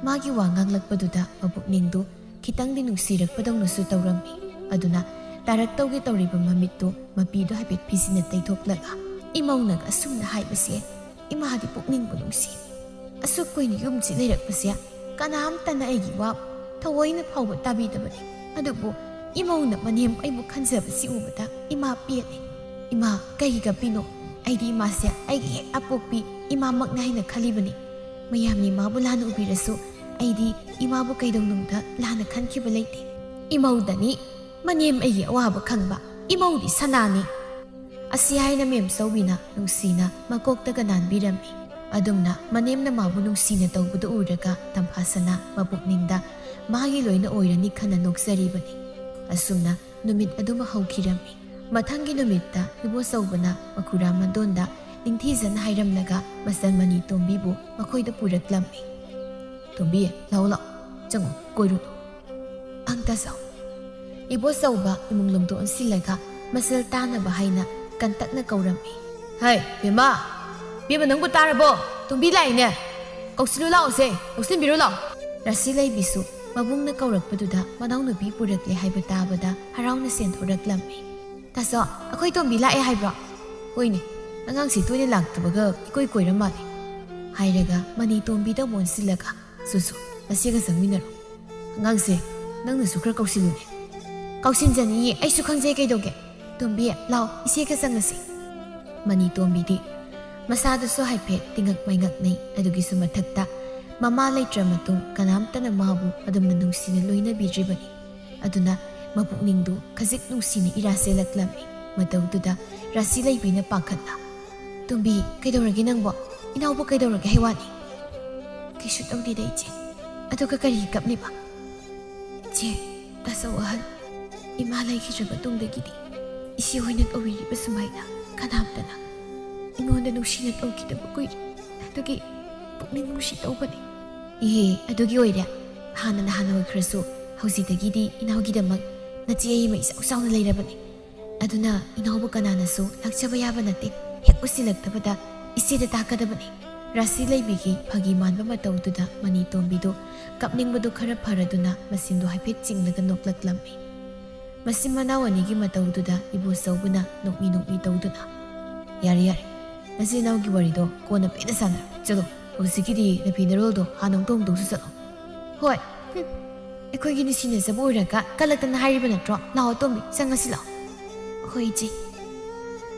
ꯃꯥꯒꯤ ꯋꯥ ꯉꯥꯡꯂꯛꯄꯗꯨꯗ ꯃꯄꯨꯛꯅꯤꯡꯗꯨ ꯈꯤꯇꯪꯗꯤ ꯅꯨꯡꯁꯤꯔꯛꯄꯗꯧꯅꯁꯨ ꯇꯧꯔꯝꯃꯤ ꯑꯗꯨꯅ ꯇꯥꯔꯛꯇꯧꯒꯦ ꯇꯧꯔꯤꯕ ꯃꯃꯤꯠꯇꯨ ꯃꯄꯤꯗꯨ ꯍꯥꯏꯐꯦꯠ ꯐꯤꯖꯤꯟꯅ ꯇꯩꯊꯣꯛꯂꯒ ꯏꯃꯧꯅꯒ ꯑꯁꯨꯝꯅ ꯍꯥꯏꯕꯁꯦ ꯏꯃꯥꯗꯤ ꯄꯨꯛꯅꯤꯡꯕꯨ ꯅꯨꯡꯁꯤ ꯑꯁꯨꯛ ꯀꯨꯏꯅ ꯌꯨꯝꯁꯤ ꯂꯩꯔꯛꯄꯁꯦ ꯀꯅꯥꯝꯇꯅ ꯑꯩꯒꯤ ꯋꯥ ꯊꯑꯣꯏꯅ ꯐꯥꯎꯕ ꯇꯥꯕꯤꯗꯕꯅꯤ ꯑꯗꯨꯕꯨ ꯏꯃꯧꯅ ꯃꯅꯦꯝ ꯑꯩꯕꯨ ꯈꯟꯖꯕꯁꯤ ꯎꯕꯗ ꯏꯃꯥ ꯄꯦꯜꯂꯦ ꯏꯃꯥ ꯀꯩꯒꯤ ꯀꯞꯄꯤꯅꯣ ꯑꯩꯗꯤ ꯏꯃꯥꯁꯦ ꯑꯩꯒꯤ ꯍꯦꯛ ꯑꯄꯣꯛꯄꯤ ꯏꯃꯥꯃꯛꯅ ꯍꯥꯏꯅ ꯈꯜꯂꯤꯕꯅꯤ ꯃꯌꯥꯝꯅ ꯏꯃꯥꯕꯨ ꯂꯥꯟꯅ ꯎꯕꯤꯔꯁꯨ ꯑꯩꯗꯤ ꯏꯃꯥꯕꯨ ꯀꯩꯗꯧꯅꯨꯡꯗ ꯂꯥꯟꯅ ꯈꯟꯈꯤꯕ ꯂꯩꯇꯦ ꯏꯃꯧꯗꯅꯤ ꯃꯅꯦꯝ ꯑꯩꯒꯤ ꯑꯋꯥꯕ ꯈꯪꯕ ꯏꯃꯧꯗꯤ ꯁꯅꯥꯅꯤ ꯑꯁꯤ ꯍꯥꯏꯅ ꯃꯦꯝꯆꯧꯕꯤꯅ ꯅꯨꯡꯁꯤꯅ ꯃꯀꯣꯛꯇꯒ ꯅꯥꯟꯕꯤꯔꯝꯃꯤ ꯑꯗꯨꯝꯅ ꯃꯅꯦꯝꯅ ꯃꯥꯕꯨ ꯅꯨꯡꯁꯤꯅ ꯇꯧꯕꯗꯨ ꯎꯔꯒ ꯇꯝꯐꯥꯁꯅ ꯃꯄꯨꯛꯅꯤꯡꯗ ꯃꯥꯒꯤ ꯂꯣꯏꯅ ꯑꯣꯏꯔꯅꯤ ꯈꯟꯅ ꯅꯣꯛꯆꯔꯤꯕꯅꯤ ꯑꯁꯨꯝꯅ ꯅꯨꯃꯤꯠ ꯑꯗꯨꯃ ꯍꯧꯈꯤꯔꯝꯃꯤ ꯃꯊꯪꯒꯤ ꯅꯨꯃꯤꯠꯇ ꯏꯕꯣꯆꯧꯕꯅ ꯃꯈꯨꯔꯥ ꯃꯟꯗꯣꯟꯗ ꯅꯤꯡꯊꯤꯖꯅ ꯍꯥꯏꯔꯝꯂꯒ ꯃꯆꯜ ꯃꯅꯤ ꯇꯣꯝꯕꯤꯕꯨ ꯃꯈꯣꯏꯗ ꯄꯨꯔꯛꯂꯝꯃꯤ ꯇꯣꯝꯕꯤ ꯂꯥꯛꯑꯣ ꯆꯪꯉꯣ ꯀꯣꯏꯔꯨꯅꯨ ꯑꯪꯇ ꯆꯥꯎ ꯏꯕꯣꯆꯧꯕ ꯏꯃꯨꯡ ꯂꯣꯝꯗ ꯑꯣꯟꯁꯤꯜꯂꯒ ꯃꯆꯜ ꯇꯥꯅꯕ ꯍꯥꯏꯅ ꯀꯟꯇꯛꯅ ꯀꯧꯔꯝꯃꯤ ꯍꯩ ꯕꯦꯝꯃ ꯅꯪꯕꯨ ꯇꯥꯔꯕꯣ ꯇꯣꯝꯕꯤ ꯂꯥꯛꯏꯅꯦ ꯀꯧꯁꯤꯜꯂꯨ ꯂꯥꯛꯑꯣꯁꯦ ꯀꯧꯁꯤꯟꯕꯤꯔꯨ ꯂꯥꯛꯑꯣ ꯔꯥꯁꯤ ꯂꯩꯕꯤꯁꯨ ꯃꯕꯨꯡꯅ ꯀꯧꯔꯛꯄꯗꯨꯗ ꯃꯅꯥꯎꯅꯨꯄꯤ ꯄꯨꯔꯛꯂꯦ ꯍꯥꯏꯕ ꯇꯥꯕꯗ ꯍꯔꯥꯎꯅ ꯆꯦꯟꯊꯣꯔꯛꯂꯝꯃꯤ ꯇꯥꯆꯧ ꯑꯩꯈꯣꯏ ꯇꯣꯝꯕꯤ ꯂꯥꯛꯑꯦ ꯍꯥꯏꯕ꯭ꯔꯣ ꯍꯣꯏꯅꯦ ꯑꯉꯥꯡꯁꯤ ꯇꯣꯏꯅ ꯂꯥꯛꯇꯕꯒ ꯏꯀꯣꯏ ꯀꯣꯏꯔ ꯃꯥꯜꯂꯦ ꯍꯥꯏꯔꯒ ꯃꯅꯤ ꯇꯣꯝꯕꯤꯗ ꯑꯣꯟꯁꯤꯜꯂꯒ ꯁꯨꯁꯨ ꯑꯁꯤꯒ ꯆꯪꯃꯤꯟꯅꯔꯣ ꯑꯉꯥꯡꯁꯦ ꯅꯪꯅꯁꯨ ꯈꯔ ꯀꯧꯁꯤꯜꯂꯨꯅꯦ ꯀꯧꯁꯤꯟꯖꯅꯤꯌꯦ ꯑꯩꯁꯨ ꯈꯪꯖꯩ ꯀꯩꯗꯧꯒꯦ ꯇꯣꯝꯕꯤ ꯂꯥꯎ ꯏꯆꯦꯒ ꯆꯪꯉꯁꯤ ꯃꯅꯤ ꯇꯣꯝꯕꯤꯗꯤ ꯃꯁꯥꯗꯨꯁꯨ ꯍꯥꯏꯐꯦꯠ ꯇꯤꯡꯉꯛ ꯃꯥꯏꯉꯛꯅꯩ ꯑꯗꯨꯒꯤꯁꯨ ꯃꯊꯛꯇ ꯃꯃꯥ ꯂꯩꯇ꯭ꯔ ꯃꯇꯨꯡ ꯀꯅꯥꯝꯇꯅ ꯃꯥꯕꯨ ꯑꯗꯨꯝꯅ ꯅꯨꯡꯁꯤꯅ ꯂꯣꯏꯅꯕꯤꯗ꯭ꯔꯤꯕꯅꯤ ꯑꯗꯨꯅ ꯃꯄꯨꯛꯅꯤꯡꯗꯨ ꯈꯖꯤꯛ ꯅꯨꯡꯁꯤꯅ ꯏꯔꯥ ꯆꯦꯜꯂꯛꯂꯝꯃꯤ ꯃꯇꯧꯗꯨꯗ ꯔꯥꯁꯤ ꯂꯩꯕꯤꯅ ꯄꯥꯈꯠꯅ ꯇꯣꯝꯕꯤ ꯀꯩꯗꯧꯔꯒꯦ ꯅꯪꯕꯣ ꯏꯅꯥꯎꯕꯨ ꯀꯩꯗꯧꯔꯒꯦ ꯍꯩꯋꯥꯅꯤ ꯀꯩꯁꯨ ꯇꯧꯗꯦꯗ ꯏꯆꯦ ꯑꯗꯨꯒ ꯀꯔꯤ ꯀꯞꯂꯤꯕ ꯏꯆꯦ ꯇꯥꯆꯧ ꯑꯍꯜ ꯏꯃꯥ ꯂꯩꯈꯤꯗ꯭ꯔ ꯃꯇꯨꯡꯗꯒꯤꯗꯤ ꯏꯆꯦ ꯍꯣꯏꯅ ꯇꯧꯕꯤꯔꯤꯕ ꯁꯨꯃꯥꯏꯅ ꯀꯅꯥꯝꯇꯅ ꯑꯩꯉꯣꯟꯗ ꯅꯨꯡꯁꯤꯅ ꯇꯧꯈꯤꯗꯕ ꯀꯨꯏꯔꯦ ꯑꯗꯨꯒꯤ ꯄꯨꯛꯅꯤꯡ ꯅꯨꯡꯁꯤ ꯇꯧꯕꯅꯤ ꯏꯍꯦ ꯑꯗꯨꯒꯤ ꯑꯣꯏꯔꯦ ꯍꯥꯟꯅ ꯑꯣꯏꯈ꯭ꯔꯁꯨ ꯍꯧꯖꯤꯛꯇꯒꯤꯗꯤ ꯏꯅꯥꯎꯒꯤꯗꯃꯛ ꯅꯆꯦ ꯑꯃ ꯏꯆꯥꯎ ꯆꯥꯎꯅ ꯂꯩꯔꯕꯅꯤ ꯑꯗꯨꯅ ꯏꯅꯥꯎꯕꯨ ꯀꯅꯥꯅꯁꯨ ꯂꯥꯛꯆꯕ ꯌꯥꯕ ꯅꯠꯇꯦ ꯍꯦꯛ ꯎꯁꯤꯜꯂꯛꯇꯕꯗ ꯏꯆꯦꯗ ꯇꯥꯛꯀꯗꯕꯅꯤ ꯔꯥꯁꯤ ꯂꯩꯕꯤꯒꯤ ꯐꯥꯒꯤ ꯃꯥꯟꯕ ꯃꯇꯧꯗꯨꯗ ꯃꯅꯤ ꯇꯣꯝꯕꯤꯗꯨ ꯀꯞꯅꯤꯡꯕꯗꯨ ꯈꯔ ꯐꯔꯗꯨꯅ ꯃꯆꯤꯟꯗꯨ ꯍꯥꯏꯐꯦꯠ ꯆꯤꯡꯂꯒ ꯅꯣꯛꯂꯛꯂꯝꯃꯤ ꯃꯆꯤꯟ ꯃꯅꯥꯎ ꯑꯅꯤꯒꯤ ꯃꯇꯧꯗꯨꯗ ꯏꯕꯣꯆꯧꯕꯅ ꯅꯣꯛꯃꯤ ꯇꯧꯗꯨꯅ ꯌꯥꯔꯦ ꯅꯆꯤꯟ ꯏꯅꯥꯎꯒꯤ ꯋꯥꯔꯤꯗꯣ ꯀꯣꯟꯅ ꯄꯦꯟꯅ ꯁꯥꯟꯅꯔꯣ ꯆꯠꯂꯣ ꯍꯧꯖꯤꯛꯀꯤꯗꯤ ꯅꯨꯄꯤ ꯅꯔꯣꯜꯗꯣ ꯍꯥꯟꯅ ꯑꯃꯨꯛꯇꯁꯨ ꯆꯠꯂꯣ ꯍꯣꯏ ꯑꯩꯈꯣꯏꯒꯤ ꯅꯨꯡꯁꯤꯅꯖꯕ ꯑꯣꯏꯔꯒ ꯀꯜꯂꯛꯇꯅ ꯍꯥꯏꯔꯤꯕ ꯅꯠꯇ꯭ꯔꯣ ꯂꯥꯛꯑꯣ ꯇꯣꯝꯕꯤ ꯆꯪꯉꯁꯤ ꯂꯥꯛꯑꯣ ꯍꯣꯏ ꯏꯆꯦ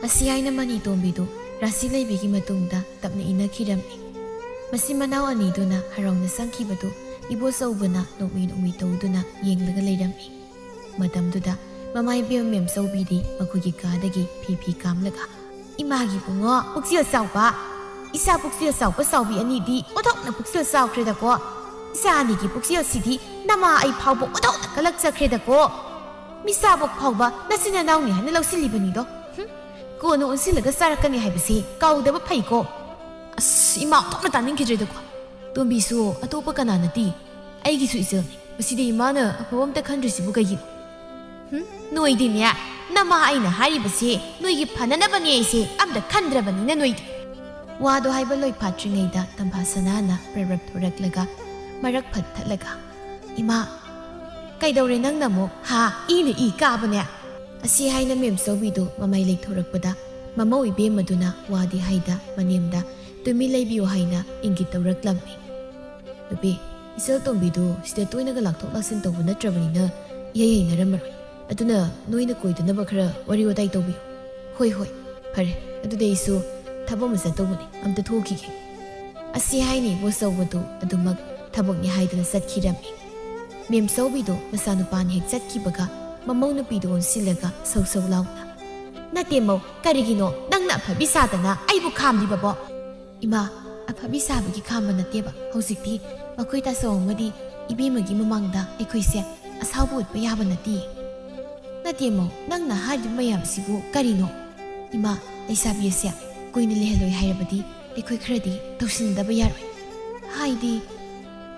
ꯑꯁꯤ ꯍꯥꯏꯅ ꯃꯅꯤ ꯇꯣꯝꯕꯤꯗꯨ ꯔꯥꯁꯤ ꯂꯩꯕꯤꯒꯤ ꯃꯇꯨꯡꯗ ꯇꯞꯅ ꯏꯟꯅꯈꯤꯔꯝꯃꯤ ꯃꯆꯤꯟ ꯃꯅꯥꯎ ꯑꯅꯤꯗꯨꯅ ꯍꯔꯥꯎꯅ ꯆꯪꯈꯤꯕꯗꯨ ꯏꯕꯣꯆꯧꯕꯅ ꯅꯣꯛꯃꯤ ꯇꯧꯗꯨꯅ ꯌꯦꯡꯂꯒ ꯂꯩꯔꯝꯃꯤ ꯃꯇꯝꯗꯨꯗ ꯃꯃꯥꯏꯕꯦꯝ ꯃꯦꯝꯆꯧꯕꯤꯗꯤ ꯃꯈꯣꯏꯒꯤ ꯀꯥꯗꯒꯤ ꯐꯤ ꯀꯥꯝꯂꯒ ꯏꯃꯥꯒꯤ ꯕꯨꯡꯉꯣ ꯄꯨꯛꯆꯦꯜ ꯆꯥꯎꯕ ꯏꯆꯥ ꯄꯨꯛꯆꯦꯜ ꯆꯥꯎꯕ ꯆꯥꯎꯕꯤ ꯑꯅꯤꯗꯤ ꯑꯣꯟꯊꯣꯛꯅ ꯄꯨꯛꯆꯦꯜ ꯆꯥꯎꯈ꯭ꯔꯦꯗꯀꯣ ꯏꯆꯥ ꯑꯅꯤꯒꯤ ꯄꯨꯛꯆꯦꯜꯁꯤꯗꯤ ꯅꯃꯥ ꯑꯩ ꯐꯥꯎꯕ ꯑꯣꯟꯊꯣꯛꯅ ꯀꯜꯂꯛꯆꯈ꯭ꯔꯦꯗꯀꯣ ꯃꯤꯆꯥꯕꯣꯛ ꯐꯥꯎꯕ ꯅꯆꯤꯟ ꯅꯅꯥꯎꯅꯤ ꯍꯥꯏꯅ ꯂꯧꯁꯤꯜꯂꯤꯕꯅꯤꯗꯣ ꯀꯣꯟꯅ ꯑꯣꯟꯁꯤꯜꯂꯒ ꯆꯥꯔꯛꯀꯅꯤ ꯍꯥꯏꯕꯁꯤ ꯀꯥꯎꯗꯕ ꯐꯩꯀꯣ ꯑꯁ ꯏꯃꯥ ꯑꯣꯟꯊꯣꯛꯅ ꯇꯥꯅꯤꯡꯈꯤꯗ꯭ꯔꯦꯗꯀꯣ ꯇꯣꯝꯕꯤꯁꯨ ꯑꯇꯣꯞꯄ ꯀꯅꯥ ꯅꯠꯇꯦ ꯑꯩꯒꯤꯁꯨ ꯏꯆꯜꯅꯤ ꯃꯁꯤꯗ ꯏꯃꯥꯅ ꯑꯐꯕ ꯑꯝꯇ ꯈꯟꯗ꯭ꯔꯤꯁꯤꯕꯨ ꯀꯩꯒꯤꯅꯣ ꯅꯣꯏꯗꯤꯅꯦ ꯅꯃꯥ ꯑꯩꯅ ꯍꯥꯏꯔꯤꯕꯁꯤ ꯅꯣꯏꯒꯤ ꯐꯅꯅꯕꯅꯤ ꯑꯩꯁꯦ ꯑꯝꯇ ꯈꯟꯗ꯭ꯔꯕꯅꯤꯅ ꯅꯣꯏꯗꯤ ꯋꯥꯗꯣ ꯍꯥꯏꯕ ꯂꯣꯏ ꯐꯥꯠꯇ꯭ꯔꯤꯉꯩꯗ ꯇꯝꯐꯥꯁꯅꯥꯅ ꯄ꯭ꯔꯕ꯭ꯔꯞ ꯊꯣꯔꯛꯂꯒ ꯃꯔꯛ ꯐꯠ ꯊꯠꯂꯒ ꯏꯃꯥ ꯀꯩꯗꯧꯔꯦ ꯅꯪꯅ ꯑꯃꯨꯛ ꯏꯅ ꯏ ꯀꯥꯕꯅꯦ ꯑꯁꯤ ꯍꯥꯏꯅ ꯃꯦꯝꯆꯧꯕꯤꯗꯨ ꯃꯃꯩ ꯂꯩꯊꯣꯔꯛꯄꯗ ꯃꯃꯧ ꯏꯕꯦꯝꯃꯗꯨꯅ ꯋꯥꯗꯤ ꯍꯥꯏꯗ ꯃꯅꯦꯝꯗ ꯇꯨꯃꯤ ꯂꯩꯕꯤꯌꯨ ꯍꯥꯏꯅ ꯏꯪꯒꯤꯠ ꯇꯧꯔꯛꯂꯝꯃꯤ ꯅꯨꯄꯤ ꯏꯆꯜ ꯇꯣꯝꯕꯤꯗꯨ ꯁꯤꯗ ꯇꯣꯏꯅꯒ ꯂꯥꯛꯊꯣꯛ ꯂꯥꯛꯁꯤꯟ ꯇꯧꯕ ꯅꯠꯇ꯭ꯔꯕꯅꯤꯅ ꯏꯍꯩ ꯍꯩꯅꯔꯝꯃꯔꯣꯏ ꯑꯗꯨꯅ ꯅꯣꯏꯅ ꯀꯣꯏꯗꯅꯕ ꯈꯔ ꯋꯥꯔꯤ ꯋꯥꯇꯥꯏ ꯇꯧꯕꯤꯌꯨ ꯍꯣꯏ ꯐꯔꯦ ꯑꯗꯨꯗꯤ ꯑꯩꯁꯨ ꯊꯕꯛ ꯑꯃ ꯆꯠꯇꯧꯕꯅꯤ ꯑꯝꯇ ꯊꯣꯛꯈꯤꯒꯦ ꯑꯁꯤ ꯍꯥꯏꯅꯤ ꯕꯣꯁ ꯆꯧꯕꯗꯨ ꯑꯗꯨꯃꯛ ꯊꯕꯛꯅꯤ ꯍꯥꯏꯗꯨꯅ ꯆꯠꯈꯤꯔꯝꯃꯤ ꯃꯦꯝꯆꯧꯕꯤꯗꯣ ꯃꯆꯥꯅꯨꯄꯥꯅ ꯍꯦꯛ ꯆꯠꯈꯤꯕꯒ ꯃꯃꯧ ꯅꯨꯄꯤꯗꯣ ꯑꯣꯟꯁꯤꯜꯂꯒ ꯁꯧ ꯁꯧ ꯂꯥꯎꯅ ꯅꯠꯇꯦ ꯃꯧ ꯀꯔꯤꯒꯤꯅꯣ ꯅꯪꯅ ꯑꯐꯕꯤ ꯁꯥꯗꯅ ꯑꯩꯕꯨ ꯈꯥꯝꯂꯤꯕꯕꯣ ꯏꯃꯥ ꯑꯐꯕꯤ ꯁꯥꯕꯒꯤ ꯈꯥꯝꯕ ꯅꯠꯇꯦꯕ ꯍꯧꯖꯤꯛꯇꯤ ꯃꯈꯣꯏ ꯇꯥꯆꯧ ꯑꯃꯗꯤ ꯏꯕꯦꯝꯃꯒꯤ ꯃꯃꯥꯡꯗ ꯑꯩꯈꯣꯏꯁꯦ ꯑꯁꯥꯎꯕ ꯎꯠꯄ ꯌꯥꯕ ꯅꯠꯇꯦ ꯅꯠꯇꯦ ꯃꯧ ꯅꯪꯅ ꯍꯥꯏꯔꯤꯕ ꯃꯌꯥꯝꯁꯤꯕꯨ ꯀꯔꯤꯅꯣ ꯏꯃꯥ ꯂꯩꯁꯥꯕꯤ ꯑꯁꯦ ꯀꯨꯏꯅ ꯂꯩꯍꯜꯂꯣꯏ ꯍꯥꯏꯔꯕꯗꯤ ꯑꯩꯈꯣꯏ ꯈꯔꯗꯤ ꯇꯧꯁꯤꯟꯗꯕ ꯌꯥꯔꯣꯏ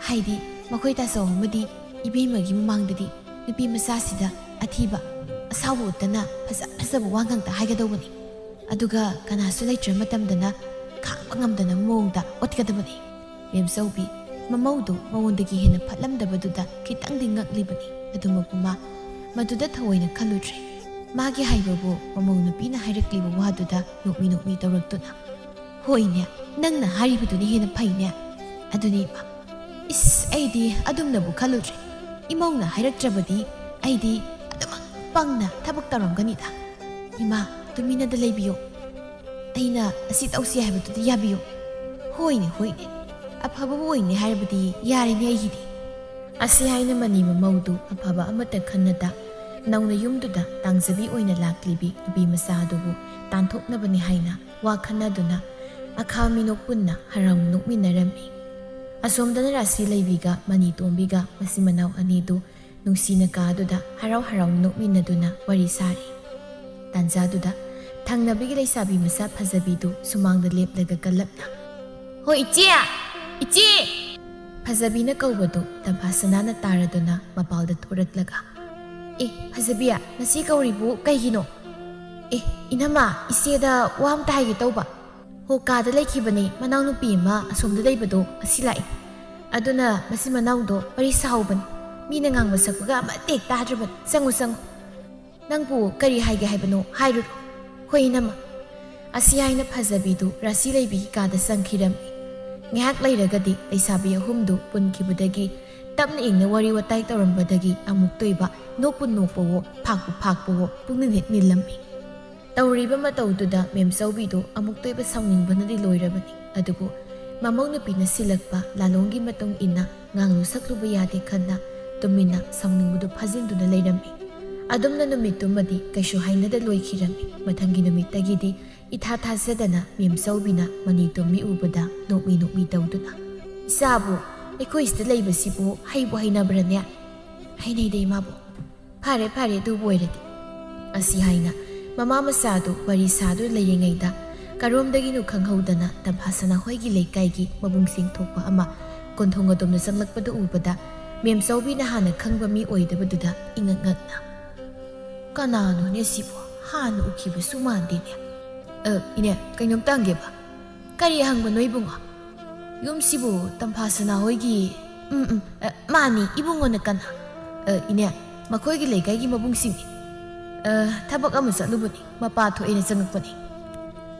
ꯍꯥꯏꯗꯤ ꯃꯈꯣꯏ ꯇꯥꯆꯧ ꯑꯃꯗꯤ ꯏꯕꯦꯝꯃꯒꯤ ꯃꯃꯥꯡꯗꯗꯤ ꯅꯨꯄꯤ ꯃꯆꯥꯁꯤꯗ ꯑꯊꯤꯕ ꯑꯁꯥꯎꯕ ꯎꯠꯇꯅ ꯐꯖꯕ ꯋꯥ ꯉꯥꯛꯇ ꯍꯥꯏꯒꯗꯧꯕꯅꯤ ꯑꯗꯨꯒ ꯀꯅꯥꯁꯨ ꯂꯩꯇ꯭ꯔ ꯃꯇꯝꯗꯅ ꯈꯥꯡꯕ ꯉꯝꯗꯅ ꯃꯑꯣꯡꯗ ꯎꯠꯀꯗꯕꯅꯤ ꯃꯦꯝꯆꯧꯕꯤ ꯃꯃꯧꯗꯣ ꯃꯉꯣꯟꯗꯒꯤ ꯍꯦꯟꯅ ꯐꯠꯂꯝꯗꯕꯗꯨꯗ ꯈꯤꯇꯪꯗꯤ ꯉꯛꯂꯤꯕꯅꯤ ꯑꯗꯨꯃꯛꯄꯨ ꯃꯥ ꯃꯗꯨꯗ ꯊꯑꯣꯏꯅ ꯈꯜꯂꯨꯗ꯭ꯔꯦ ꯃꯥꯒꯤ ꯍꯥꯏꯕꯕꯨ ꯃꯃꯧ ꯅꯨꯄꯤꯅ ꯍꯥꯏꯔꯛꯂꯤꯕ ꯋꯥꯗꯨꯗ ꯅꯣꯛꯃꯤ ꯇꯧꯔꯛꯇꯨꯅ ꯍꯣꯏꯅꯦ ꯅꯪꯅ ꯍꯥꯏꯔꯤꯕꯗꯨꯅ ꯍꯦꯟꯅ ꯐꯩꯅꯦ ꯑꯗꯨꯅꯤ ꯏꯃꯥ ꯏꯁ ꯑꯩꯗꯤ ꯑꯗꯨꯝꯅꯕꯨ ꯈꯜꯂꯨꯗ꯭ꯔꯦ ꯏꯃꯧꯅ ꯍꯥꯏꯔꯛꯇ꯭ꯔꯕꯗꯤ ꯑꯩꯗꯤ ꯑꯗꯨꯃꯛ ꯄꯪꯅ ꯊꯕꯛ ꯇꯧꯔꯝꯒꯅꯤꯗ ꯏꯃꯥ ꯇꯨꯃꯤꯟꯅꯗ ꯂꯩꯕꯤꯌꯣ ꯑꯩꯅ ꯑꯁꯤ ꯇꯧꯁꯤ ꯍꯥꯏꯕꯗꯨꯗꯤ ꯌꯥꯕꯤꯌꯨ ꯍꯣꯏꯅꯦ ꯑꯐꯕꯕꯨ ꯑꯣꯏꯅꯤ ꯍꯥꯏꯔꯕꯗꯤ ꯌꯥꯔꯦꯅꯦ ꯑꯩꯒꯤꯗꯤ ꯑꯁꯤ ꯍꯥꯏꯅ ꯃꯅꯤ ꯃꯃꯧꯗꯨ ꯑꯐꯕ ꯑꯃꯠꯇ ꯈꯟꯅꯗ ꯅꯧꯅ ꯌꯨꯝꯗꯨꯗ ꯇꯥꯡꯖꯕꯤ ꯑꯣꯏꯅ ꯂꯥꯛꯂꯤꯕꯤ ꯅꯨꯄꯤ ꯃꯆꯥ ꯑꯗꯨꯕꯨ ꯇꯥꯟꯊꯣꯛꯅꯕꯅꯤ ꯍꯥꯏꯅ ꯋꯥ ꯈꯟꯅꯗꯨꯅ ꯑꯈꯥ ꯃꯤꯅꯣꯛ ꯄꯨꯟꯅ ꯍꯔꯥꯎꯅ ꯅꯣꯛꯃꯤꯟꯅꯔꯝꯃꯤ ꯑꯁꯣꯝꯗꯅ ꯔꯥꯁꯤ ꯂꯩꯕꯤꯒ ꯃꯅꯤ ꯇꯣꯝꯕꯤꯒ ꯃꯆꯤꯟ ꯃꯅꯥꯎ ꯑꯅꯤꯗꯨ ꯅꯨꯡꯁꯤꯅ ꯀꯥꯗꯨꯗ ꯍꯔꯥꯎꯅ ꯅꯣꯛꯃꯤꯟꯅꯗꯨꯅ ꯋꯥꯔꯤ ꯁꯥꯔꯤ ꯇꯥꯟꯖꯥꯗꯨꯗ ꯊꯪꯅꯕꯒꯤ ꯂꯩꯁꯥꯕꯤ ꯃꯁꯛ ꯐꯖꯕꯤꯗꯨ ꯁꯨꯃꯥꯡꯗ ꯂꯦꯞꯂꯒ ꯀꯜꯂꯞꯅ ꯍꯣꯏ ꯏꯆꯦ ꯐꯖꯕꯤꯅ ꯀꯧꯕꯗꯨ ꯇꯝꯐꯥꯁꯅꯥꯅ ꯇꯥꯔꯗꯨꯅ ꯃꯄꯥꯜꯗ ꯊꯣꯔꯛꯂꯒ ꯐꯖꯕꯤ ꯉꯁꯤ ꯀꯧꯔꯤꯕꯨ ꯀꯩꯒꯤꯅꯣ ꯏꯅꯝꯃ ꯏꯆꯦꯗ ꯋꯥ ꯑꯝꯇ ꯍꯥꯏꯒꯦ ꯇꯧꯕ ꯍꯣ ꯀꯥꯗ ꯂꯩꯈꯤꯕꯅꯤ ꯃꯅꯥꯎꯅꯨꯄꯤ ꯑꯃ ꯑꯁꯣꯝꯗ ꯂꯩꯕꯗꯣ ꯑꯁꯤ ꯂꯥꯛꯏ ꯑꯗꯨꯅ ꯃꯁꯤ ꯃꯅꯥꯎꯗꯣ ꯋꯥꯔꯤ ꯁꯥꯍꯧꯕꯅꯤ ꯃꯤꯅ ꯉꯥꯡꯕ ꯁꯛꯄꯒ ꯑꯃꯠꯇ ꯍꯦꯛ ꯇꯥꯗ꯭ꯔꯕꯅꯤ ꯆꯪꯉꯨ ꯅꯪꯕꯨ ꯀꯔꯤ ꯍꯥꯏꯒꯦ ꯍꯥꯏꯕꯅꯣ ꯍꯥꯏꯔꯨꯔꯣ ꯍꯣꯏ ꯏꯅꯝꯃ ꯑꯁꯤ ꯍꯥꯏꯅ ꯐꯖꯕꯤꯗꯨ ꯔꯥꯁꯤ ꯂꯩꯕꯤꯒꯤ ꯀꯥꯗ ꯆꯪꯈꯤꯔꯝꯃꯤ ꯉꯥꯏꯍꯥꯛ ꯂꯩꯔꯒꯗꯤ ꯂꯩꯁꯥꯕꯤ ꯑꯍꯨꯝꯗꯨ ꯄꯨꯟꯈꯤꯕꯗꯒꯤ ꯇꯞꯅ ꯏꯪꯅ ꯋꯥꯔꯤ ꯋꯥꯇꯥꯏ ꯇꯧꯔꯝꯕꯗꯒꯤ ꯑꯃꯨꯛ ꯇꯣꯏꯕ ꯅꯣꯛꯄꯨ ꯅꯣꯛꯄꯋꯣ ꯐꯥꯛꯄꯋꯣ ꯄꯨꯛꯅꯤꯡ ꯍꯦꯛ ꯅꯤꯜꯂꯝꯃꯤ ꯇꯧꯔꯤꯕ ꯃꯇꯧꯗꯨꯗ ꯃꯦꯝꯆꯧꯕꯤꯗꯨ ꯑꯃꯨꯛ ꯇꯣꯏꯕ ꯁꯥꯎꯅꯤꯡꯕꯅꯗꯤ ꯂꯣꯏꯔꯕꯅꯤ ꯑꯗꯨꯕꯨ ꯃꯃꯧ ꯅꯨꯄꯤꯅ ꯁꯤꯜꯂꯛꯄ ꯂꯥꯂꯣꯡꯒꯤ ꯃꯇꯨꯡ ꯏꯟꯅ ꯉꯥꯡꯂꯨ ꯁꯛꯂꯨꯕ ꯌꯥꯗꯦ ꯈꯟꯅ ꯇꯨꯃꯤꯟꯅ ꯁꯥꯎꯅꯤꯡꯕꯗꯨ ꯐꯥꯖꯤꯟꯗꯨꯅ ꯂꯩꯔꯝꯃꯤ ꯑꯗꯨꯝꯅ ꯅꯨꯃꯤꯠꯇꯨꯃꯗꯤ ꯀꯩꯁꯨ ꯍꯥꯏꯅꯗ ꯂꯣꯏꯈꯤꯔꯝꯃꯤ ꯃꯊꯪꯒꯤ ꯅꯨꯃꯤꯠꯇꯒꯤꯗꯤ ꯏꯊꯥ ꯊꯥꯖꯗꯅ ꯃꯦꯝꯆꯧꯕꯤꯅ ꯃꯅꯤ ꯇꯣꯝꯕꯤ ꯎꯕꯗ ꯅꯣꯛꯃꯤ ꯇꯧꯗꯨꯅ ꯏꯆꯥꯕꯨ ꯑꯩꯈꯣꯏꯁꯤꯗ ꯂꯩꯕꯁꯤꯕꯨ ꯍꯩꯕꯨ ꯍꯩꯅꯕ꯭ꯔꯅꯦ ꯍꯩꯅꯩꯗ ꯏꯃꯥꯕꯨ ꯐꯔꯦ ꯑꯗꯨꯕꯨ ꯑꯣꯏꯔꯗꯤ ꯑꯁꯤ ꯍꯥꯏꯅ ꯃꯃꯥ ꯃꯆꯥꯗꯨ ꯋꯥꯔꯤ ꯁꯥꯗꯨꯅ ꯂꯩꯔꯤꯉꯩꯗ ꯀꯔꯣꯝꯗꯒꯤꯅꯣ ꯈꯪꯍꯧꯗꯅ ꯇꯝꯐꯥꯁꯅꯥ ꯍꯣꯏꯒꯤ ꯂꯩꯀꯥꯏꯒꯤ ꯃꯕꯨꯡꯁꯤꯡ ꯊꯣꯛꯄ ꯑꯃ ꯀꯣꯟꯊꯣꯡ ꯑꯗꯣꯝꯗ ꯆꯪꯂꯛꯄꯗ ꯎꯕꯗ ꯃꯦꯝꯆꯧꯕꯤꯅ ꯍꯥꯟꯅ ꯈꯪꯕ ꯃꯤ ꯑꯣꯏꯗꯕꯗꯨꯗ ꯏꯉꯛ ꯉꯛꯅ ꯀꯅꯥꯅꯣꯅꯦ ꯁꯤꯕꯨ ꯍꯥꯟꯅ ꯎꯈꯤꯕꯁꯨ ꯃꯥꯟꯗꯦꯅꯦ ꯏꯅꯦ ꯀꯩꯅꯣꯝꯇ ꯍꯪꯒꯦꯕ ꯀꯔꯤ ꯍꯪꯕꯅꯣ ꯏꯕꯨꯡꯉꯣ ꯌꯨꯝꯁꯤꯕꯨ ꯇꯝꯐꯥꯁꯅꯥ ꯍꯣꯏꯒꯤ ꯃꯥꯅꯤ ꯏꯕꯨꯡꯉꯣꯅ ꯀꯅꯥ ꯏꯅꯦ ꯃꯈꯣꯏꯒꯤ ꯂꯩꯀꯥꯏꯒꯤ ꯃꯕꯨꯡꯁꯤꯡꯅꯤ ꯊꯕꯛ ꯑꯃ ꯆꯠꯂꯨꯕꯅꯤ ꯃꯄꯥ ꯊꯣꯛꯑꯦꯅ ꯆꯪꯉꯛꯄꯅꯤ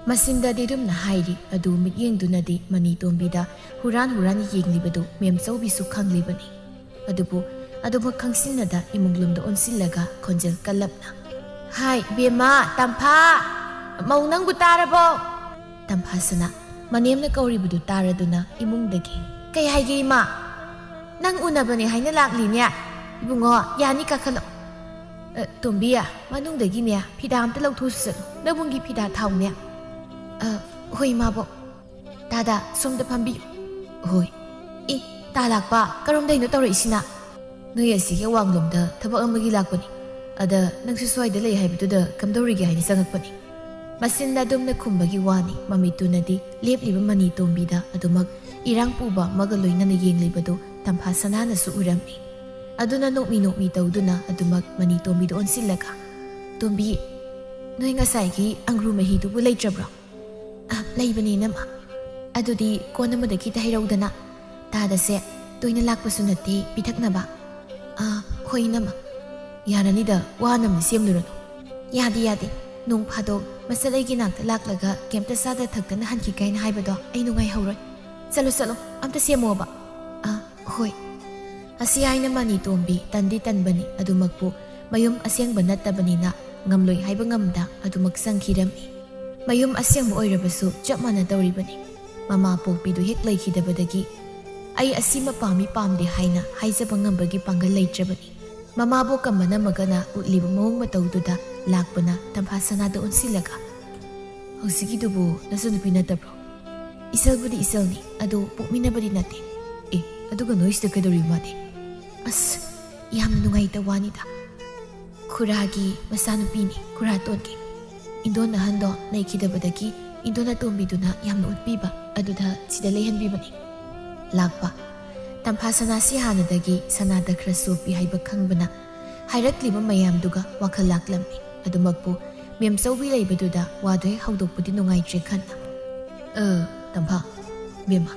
ꯃꯁꯤꯡꯗꯗꯤ ꯑꯗꯨꯝꯅ ꯍꯥꯏꯔꯤ ꯑꯗꯨ ꯃꯤꯠꯌꯦꯡꯗꯨꯅꯗꯤ ꯃꯅꯤ ꯇꯣꯝꯕꯤꯗ ꯍꯨꯔꯥꯟ ꯌꯦꯡꯂꯤꯕꯗꯨ ꯃꯦꯝꯆꯧꯕꯤꯁꯨ ꯈꯪꯂꯤꯕꯅꯤ ꯑꯗꯨꯕꯨ ꯑꯗꯨꯃꯛ ꯈꯪꯁꯤꯟꯅꯗ ꯏꯃꯨꯡꯂꯣꯝꯗ ꯑꯣꯟꯁꯤꯜꯂꯒ ꯈꯣꯟꯖꯦꯜ ꯀꯜꯂꯞꯅ ꯍꯥꯏ ꯕꯦꯝꯃ ꯇꯝꯐꯥ ꯃꯧ ꯅꯪꯕꯨ ꯇꯥꯔꯕꯣ ꯇꯝꯐꯥꯁꯅꯥ ꯃꯅꯦꯝꯅ ꯀꯧꯔꯤꯕꯗꯨ ꯇꯥꯔꯗꯨꯅ ꯏꯃꯨꯡꯗꯒꯤ ꯀꯩ ꯍꯥꯏꯒꯦ ꯏꯃꯥ ꯅꯪ ꯎꯅꯕꯅꯦ ꯍꯥꯏꯅ ꯂꯥꯛꯂꯤꯅꯦ ꯏꯕꯨꯡꯉꯣ ꯌꯥꯅꯤ ꯀꯥꯈꯠꯂꯣ ꯇꯣꯝꯕꯤ ꯃꯅꯨꯡꯗꯒꯤꯅꯦ ꯐꯤꯗꯥ ꯑꯝꯇ ꯂꯧꯊꯣꯛꯁꯨ ꯆꯠꯂꯨ ꯅꯕꯨꯡꯒꯤ ꯐꯤꯗꯥ ꯊꯥꯎꯅꯦ ꯍꯣꯏ ꯏꯃꯥꯕꯣ ꯇꯥꯗ ꯁꯣꯝꯗ ꯐꯝꯕꯤꯌꯨ ꯍꯣꯏ ꯇꯥ ꯂꯥꯛꯄ ꯀꯔꯣꯝꯗꯩꯅꯣ ꯇꯧꯔꯛꯏꯁꯤꯅ ꯅꯣꯏ ꯑꯁꯤꯒꯤ ꯑꯋꯥꯡꯂꯣꯝꯗ ꯊꯕꯛ ꯑꯃꯒꯤ ꯂꯥꯛꯄꯅꯤ ꯑꯗ ꯅꯪꯁꯨ ꯁ꯭ꯋꯥꯏꯗ ꯂꯩ ꯍꯥꯏꯕꯗꯨꯗ ꯀꯝꯗꯧꯔꯤꯒꯦ ꯍꯥꯏꯅ ꯆꯪꯉꯛꯄꯅꯤ ꯃꯁꯤꯟꯗ ꯑꯗꯨꯝꯅ ꯈꯨꯝꯕꯒꯤ ꯋꯥꯅꯤ ꯃꯃꯤꯠꯇꯨꯅꯗꯤ ꯂꯦꯞꯂꯤꯕ ꯃꯅꯤ ꯇꯣꯝꯕꯤꯗ ꯑꯗꯨꯃꯛ ꯏꯔꯥꯡ ꯄꯨꯕ ꯑꯃꯒ ꯂꯣꯏꯅꯅ ꯌꯦꯡꯂꯤꯕꯗꯨ ꯇꯝꯐꯥꯁꯅꯥꯅꯁꯨ ꯎꯔꯝꯃꯤ ꯑꯗꯨꯅ ꯅꯣꯛꯃꯤ ꯇꯧꯗꯨꯅ ꯑꯗꯨꯃꯛ ꯃꯅꯤ ꯇꯣꯝꯕꯤꯗ ꯑꯣꯟꯁꯤꯜꯂꯒ ꯇꯣꯝꯕꯤ ꯅꯣꯏ ꯉꯁꯥꯏꯒꯤ ꯑꯪꯒ꯭ꯔꯨ ꯃꯍꯤꯗꯨꯕꯨ ꯂꯩꯇ꯭ꯔꯕ꯭ꯔꯣ ꯂꯩꯕꯅꯤ ꯅꯝꯃ ꯑꯗꯨꯗꯤ ꯀꯣꯟ ꯑꯃꯗ ꯈꯤꯇ ꯍꯩꯔꯧꯗꯅ ꯇꯥꯗꯁꯦ ꯇꯣꯏꯅ ꯂꯥꯛꯄꯁꯨ ꯅꯠꯇꯦ ꯄꯤꯊꯛꯅꯕ ꯍꯣꯏ ꯅꯝꯃ ꯌꯥꯔꯅꯤꯗ ꯋꯥꯅꯝꯅ ꯁꯦꯝꯂꯨꯔꯅꯨ ꯌꯥꯗꯦ ꯅꯣꯡ ꯐꯥꯗꯣꯛ ꯃꯆꯜ ꯑꯩꯒꯤ ꯅꯥꯛꯇ ꯂꯥꯛꯂꯒ ꯀꯩꯝꯇ ꯆꯥꯗ ꯊꯛꯇꯅ ꯍꯟꯈꯤꯒꯥꯏꯅ ꯍꯥꯏꯕꯗꯣ ꯑꯩ ꯅꯨꯡꯉꯥꯏꯍꯧꯔꯣꯏ ꯆꯠꯂꯣ ꯑꯝꯇ ꯁꯦꯝꯃꯣꯕ ꯍꯣꯏ ꯑꯁꯤ ꯍꯥꯏꯅ ꯃꯅꯤ ꯇꯣꯝꯕꯤ ꯇꯟꯗꯤ ꯇꯟꯕꯅꯤ ꯑꯗꯨꯃꯛꯄꯨ ꯃꯌꯨꯝ ꯑꯁꯦꯡꯕ ꯅꯠꯇꯕꯅꯤꯅ ꯉꯝꯂꯣꯏ ꯍꯥꯏꯕ ꯉꯝꯗ ꯑꯗꯨꯃꯛ ꯆꯪꯈꯤꯔꯝꯃꯤ mayum asyang oirabasu chap manadawribani mama pokpidu hek laikhidabadagi ai asima pami pamde haina haijaba ngambagi pangal leitrabani mama bo kamana magana utliba mawng matawduda lakpana Tamphasanada unsilaga hausigidubu nasanupi natabro isalbudi isalni ado pokminabadi nate aduga noisda kadori made as yamna nungaita wanida kuragi masanupini kuratonki indona hando naikidabadagi indona tombiduna yamna utpiba aduda sida leihanbibani lakpa Tamphasanasi hanadagi sanada khara sopi haiba khangbana hairakliba mayamduga wakhal laklammi adumakpu memsaubi leibaduda wadoi haudokpudi nungaitre khanna Tampha bema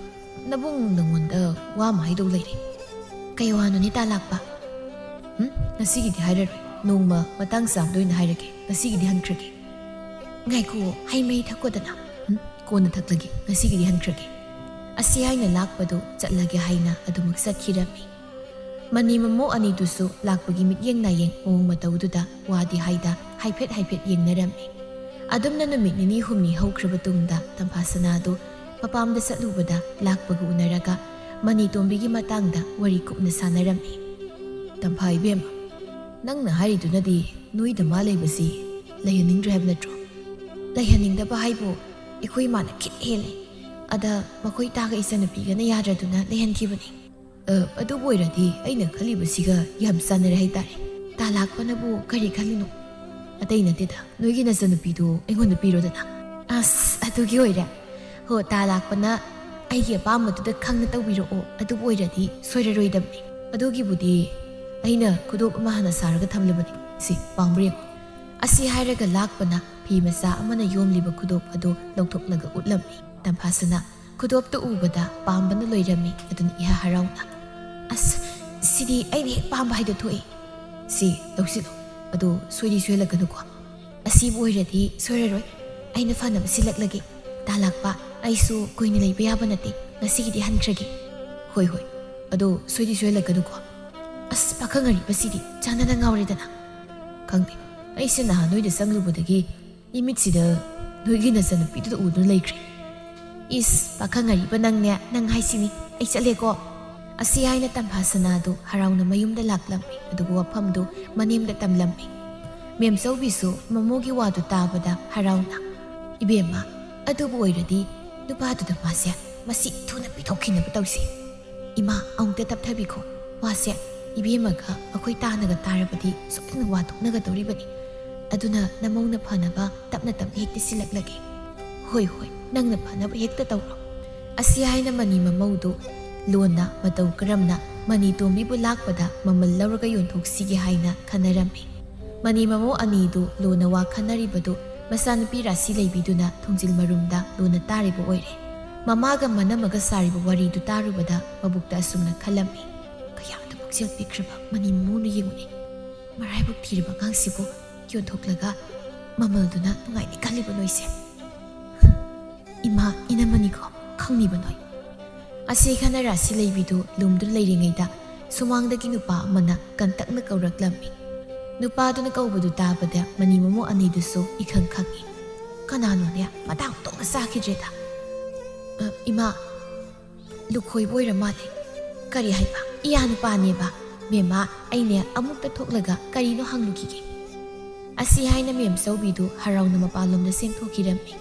nabung nangonda wa ma haidok leire kay wano ni talakpa nasigidi hairaroi nongma matang samdoina hairake nasigidi hankrage ngaiko haimei thakodana kona thaklagi nasigidi hankrage asi haina lakpado chatlage haina adumak sakhirami mani mamo ani dusu lakpagi mityeng na yeng ong matawduda wadi haida haiphet yengnarami adumna numit nini humni haukraba tungda Tamphasanadu mapamda satlubada lakpaga unaraga mani tombigi matangda wari kupna sanarami Tampha ibema nangna haridunadi noida ma leibasi leihaningdre haib natro leihaningdaba haibo ikoi mana kit hele ada makoi taga isanapigana yadraduna leihankibani adu boiradi aina khalibasiga yam sanare haitare talakpanabu kari khalino atai nateda noigi nasanapidu aingonda pirodana as adugi oira ho talakpana aigi apamatuda khangna tawbiroo adu boiradi soiraroidamni adugi budi aina kudop ama hana saraga thamlabani si pangbre asi hairaga lakpana phi masa amana yomliba kudop adu lokthoknaga utlammi Tampasana kudop to ubada pambana loirami adun iha harauna as sidi aini pamba haida thoi si lawsilo adu soidi soilaganu ko asi boiradi soiraroi aina fana basilaklagi talakpa aisu koini leiba yaba nate nasigidi hankragi hoi adu soidi soilaganu ko as pakangari basidi chanana ngawredana khangde aisina noida sanglubudagi imitsida noigi nasana pidu udu leikre is pakangari banangnya nang haisini ai chaleko asi haina Tamphasanadu harauna mayumda laklammi adugu wafamdu manimda tamlammi memsaubisu mamogi wadu tabada harauna ibema adubu oiradi nupaduda masya masi thuna pitokhinaba tawsi ima aungta tapthabiko wasya ibemaga akoi tanaga tarabadi sopna wathoknaga doribani aduna namongna phanaba tapna hekti silaklagi hoi nangna phanaba hekta tawro asi haina mani mamaudu lona matau karamna mani tombibu lakpada mamal lawraga yontoksigi haina khanarami mani mamo anidu lona wa khanaribadu masanupi rasi leibiduna thongjil marumda lona taribu oire mamaga manamaga saribu waridu tarubada mabukta asumna khalami kayamda bukjel pikraba mani mamonu yengune maraibuk thiriba ngangsibu yonthoklaga mamalduna nungaini kaliba noise ima inamani ko khangniba noi asi khana rasi leibidu lumdu leiringaida sumangdagi nupa amana kantakna kauraklammi nupaduna kaubadu tabada mani mamo anidusu ikhang khangi kanano ne matang tongna sakhijeta ima lukhoi boira male kari haiba iya nupane ba mema aine amukta thoklaga karino hanglukige asi haina mem saubidu harauna mapalomda semthokirami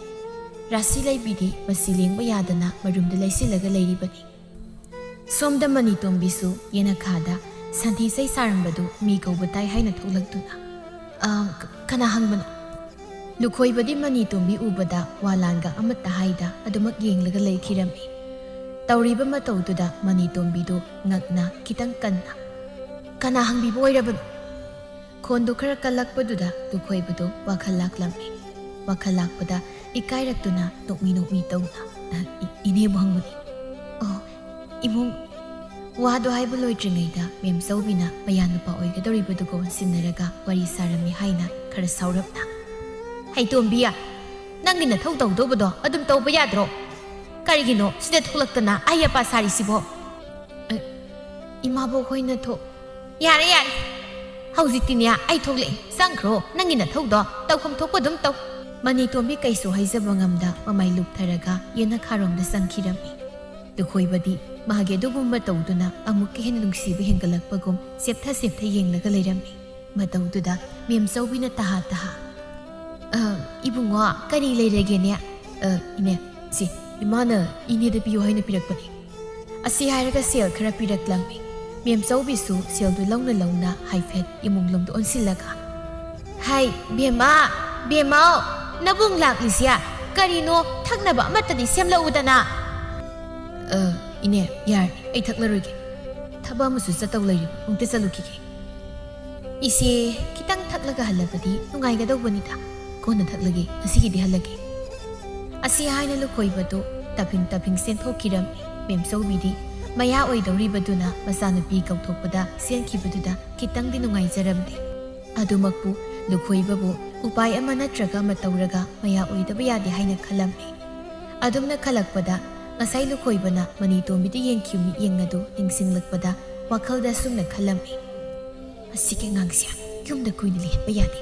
rasi laibidi masileng bayadana marumda laisilaga leiribani somda mani tombisu yena khada santhi sai sarambadu mi kaubatai haina tholagtuna kana hangbano lukhoi badi mani tombi ubada walanga amata haida adumak yenglaga leikhirami tawriba matawduda mani tombidu ngakna kitang kanna kana hangbi boirabano khondo khara kalakpaduda lukhoi badu wakhal laklammi wakhal lakpada ikairatuna nokmi tawna ine bhangmani imong wado haibu loitringaida mem saubina mayanupa oigadoribadugo sinnaraga wari sarami haina khara saurapna haitombiya nangina thau tawdobado adum tawba yadro karigino sida tholaktana ayapa sari sibo imabo khoina tho yare haujitinya ai thogle sangkhro nangina thaudo tawkham thokpa dum taw ꯃꯅꯤꯇꯣꯝꯕꯤ ꯀꯩꯁꯨ ꯍꯩꯖꯕ ꯉꯝꯗ ꯃꯃꯥꯏ ꯂꯨꯞꯊꯔꯒ ꯌꯦꯅꯈꯥꯔꯣꯝꯗ ꯆꯪꯈꯤꯔꯝꯃꯤ꯫ ꯂꯨꯈꯣꯏꯕꯗꯤ ꯃꯥꯒꯤ ꯑꯗꯨꯒꯨꯝꯕ ꯇꯧꯗꯨꯅ ꯑꯃꯨꯛꯀ ꯍꯦꯟꯅ ꯅꯨꯡꯁꯤꯕ ꯍꯦꯟꯒꯠꯂꯛꯄꯒꯨꯝ ꯁꯦꯞꯊ ꯌꯦꯡꯂꯒ ꯂꯩꯔꯝꯃꯤ꯫ ꯃꯇꯧꯗꯨꯗ ꯃꯦꯝꯆꯧꯕꯤꯅ ꯇꯍꯥ ꯏꯕꯨꯡꯉꯣ ꯀꯔꯤ ꯂꯩꯔꯒꯦꯅꯦ? ꯏꯅꯦ ꯁꯤ ꯏꯃꯥꯅ ꯏꯅꯦꯗ ꯄꯤꯌꯨ ꯍꯥꯏꯅ ꯄꯤꯔꯛꯄꯅꯤ꯫ ꯑꯁꯤ ꯍꯥꯏꯔꯒ ꯁꯦꯜ ꯈꯔ ꯄꯤꯔꯛꯂꯝꯃꯤ꯫ ꯃꯦꯝꯆꯧꯕꯤꯁꯨ ꯁꯦꯜꯗꯨ ꯂꯧꯅ ꯍꯥꯏꯐꯦꯠ ꯏꯃꯨꯡꯂꯣꯝꯗ ꯑꯣꯟꯁꯤꯜꯂꯒ ꯍꯥꯏ ꯕꯦꯝꯃ ꯕꯦꯝꯃꯥꯎ ꯅꯕꯨꯡ ꯂꯥꯛꯂꯤꯁꯦ ꯀꯔꯤꯅꯣ ꯊꯛꯅꯕ ꯑꯃꯠꯇꯗꯤ ꯁꯦꯝꯂꯛꯎꯗꯅ꯫ ꯏꯅꯦ ꯌꯥꯔꯅꯤ ꯑꯩ ꯊꯛꯂꯔꯣꯏꯒꯦ, ꯊꯕꯛ ꯑꯃꯁꯨ ꯆꯠꯇꯧ ꯂꯩꯔꯤꯕ ꯑꯃꯨꯛꯇ ꯆꯠꯂꯨꯈꯤꯒꯦ꯫ ꯏꯆꯦ ꯈꯤꯇꯪ ꯊꯛꯂꯒ ꯍꯜꯂꯕꯗꯤ ꯅꯨꯡꯉꯥꯏꯒꯗꯧꯕꯅꯤꯗ, ꯀꯣꯟꯅ ꯊꯛꯂꯒꯦ ꯉꯁꯤꯒꯤꯗꯤ ꯍꯜꯂꯒꯦ꯫ ꯑꯁꯤ ꯍꯥꯏꯅ ꯂꯨꯈꯣꯏꯕꯗꯨ ꯇꯥꯐꯤꯡ ꯆꯦꯟꯊꯣꯛꯈꯤꯔꯝꯃꯤ꯫ ꯃꯦꯝꯆꯧꯕꯤꯗꯤ ꯃꯌꯥ ꯑꯣꯏꯗꯧꯔꯤꯕꯗꯨꯅ ꯃꯆꯥꯅꯨꯄꯤ ꯀꯧꯊꯣꯛꯄꯗ ꯆꯦꯟꯈꯤꯕꯗꯨꯗ ꯈꯤꯇꯪꯗꯤ ꯅꯨꯡꯉꯥꯏꯖꯔꯝꯗꯦ꯫ ꯑꯗꯨꯃꯛꯄꯨ ꯂꯨꯈꯣꯏꯕꯕꯨ ꯎꯄꯥꯏ ꯑꯃ ꯅꯠꯇ꯭ꯔꯒ ꯑꯃ ꯇꯧꯔꯒ ꯃꯌꯥ ꯑꯣꯏꯗꯕ ꯌꯥꯗꯦ ꯍꯥꯏꯅ ꯈꯜꯂꯝꯃꯤ꯫ ꯑꯗꯨꯝꯅ ꯈꯜꯂꯛꯄꯗ ꯉꯁꯥꯏ ꯂꯨꯈꯣꯏꯕꯅ ꯃꯅꯤꯇꯣꯝꯕꯤꯗ ꯌꯦꯡꯈꯤꯕ ꯃꯤꯠꯌꯦꯡ ꯑꯗꯨ ꯅꯤꯡꯁꯤꯡꯂꯛꯄꯗ ꯋꯥꯈꯜꯗ ꯑꯁꯨꯝꯅ ꯈꯜꯂꯝꯃꯤ꯫ ꯑꯁꯤꯒꯤ ꯑꯉꯥꯡꯁꯦ ꯌꯨꯝꯗ ꯀꯨꯏꯅ ꯂꯩꯍꯟꯕ ꯌꯥꯗꯦ,